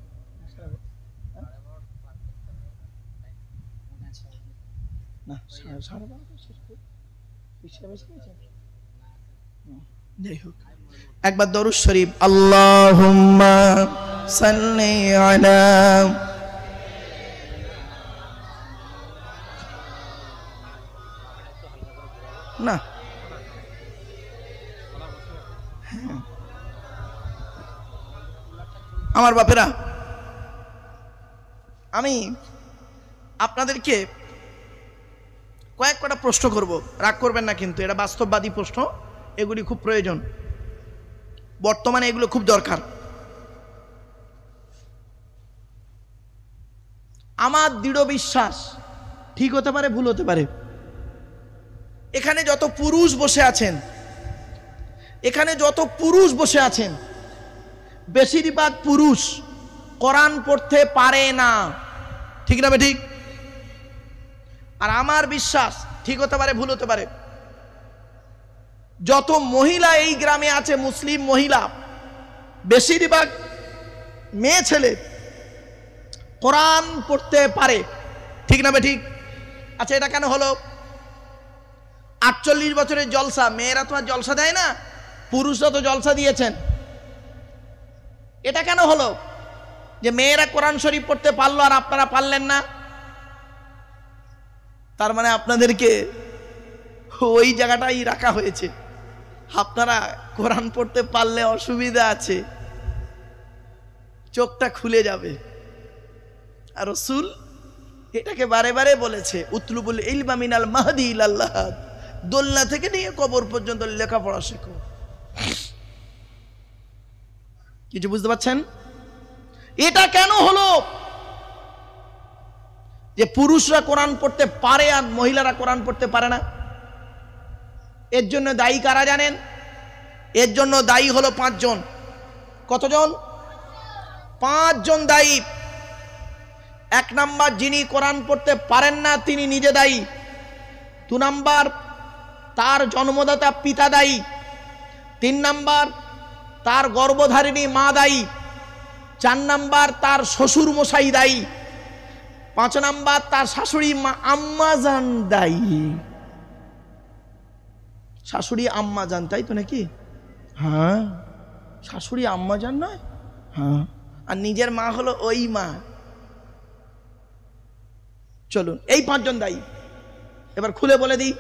না, 12:30 যাই হোক, একবার দরুদ শরীফ, আল্লাহুম্মা সাল্লি আলা। না, আমার বাপেরা, আমি আপনাদেরকে কয়েকটা প্রশ্ন করব, রাগ করবেন না কিন্তু, এটা বাস্তববাদী প্রশ্ন, এগুলি খুব প্রয়োজন, বর্তমানে এগুলো খুব দরকার। আমার দৃঢ় বিশ্বাস, ঠিক হতে পারে, ভুল হতে পারে, এখানে যত পুরুষ বসে আছেন, বেশিরভাগ পুরুষ কোরআন পড়তে পারে না, ঠিক না ঠিক? আর আমার বিশ্বাস, ঠিক হতে পারে, ভুল হতে পারে, যত মহিলা এই গ্রামে আছে, মুসলিম মহিলা, বেশিরভাগ মেয়ে ছেলে কোরআন পড়তে পারে, ঠিক না ঠিক? আচ্ছা, এটা কেন হলো? 48 বছরের জলসা, মেয়েরা তো আর জলসা দেয় না, পুরুষরা তো জলসা দিয়েছেন। এটা কেন হলো যে মেয়েরা কোরআন শরীফ পড়তে পারলো আর আপনারা পারলেন না? তার মানে আপনাদেরকে ওই জায়গাটাই রাখা হয়েছে, আপনারা কোরআন পড়তে পারলে অসুবিধা আছে, চোখটা খুলে যাবে। আর রাসূল এটাকে বারে বারে বলেছে, উতলুবুল ইলমা মিনাল মাহদি ইলাল লাহাদ, দোলনা থেকে নিয়ে কবর পর্যন্ত লেখাপড়া শেখো। কিছু বুঝতে পারছেন? এটা কেন হলো যে পুরুষরা কোরআন পড়তে পারে আর মহিলারা কোরআন পড়তে পারে না? এর জন্য দায়ী কারা জানেন? এর জন্য দায়ী হলো 5 জন। কতজন? 5 জন দায়ী। 1 নাম্বার, যিনি কোরআন পড়তে পারেন না তিনি নিজে দায়ী। 2 নাম্বার, তার জন্মদাতা পিতা দায়ী। 3 নাম্বার, তার গর্ভধারিণী মা দায়ী। 4 নাম্বার, তার শ্বশুর মশাই দায়ী। 5 নাম্বার তার শাশুড়ি মা আম্মাজান দায়ী। শাশুড়ি আম্মাজান, তাই তো নাকি? হ্যাঁ, শাশুড়ি আম্মাজান নয়? হ্যাঁ, আর নিজের মা হলো ওই মা। চলুন, এই 5 জন দায়ী। এবার খুলে বলে দিই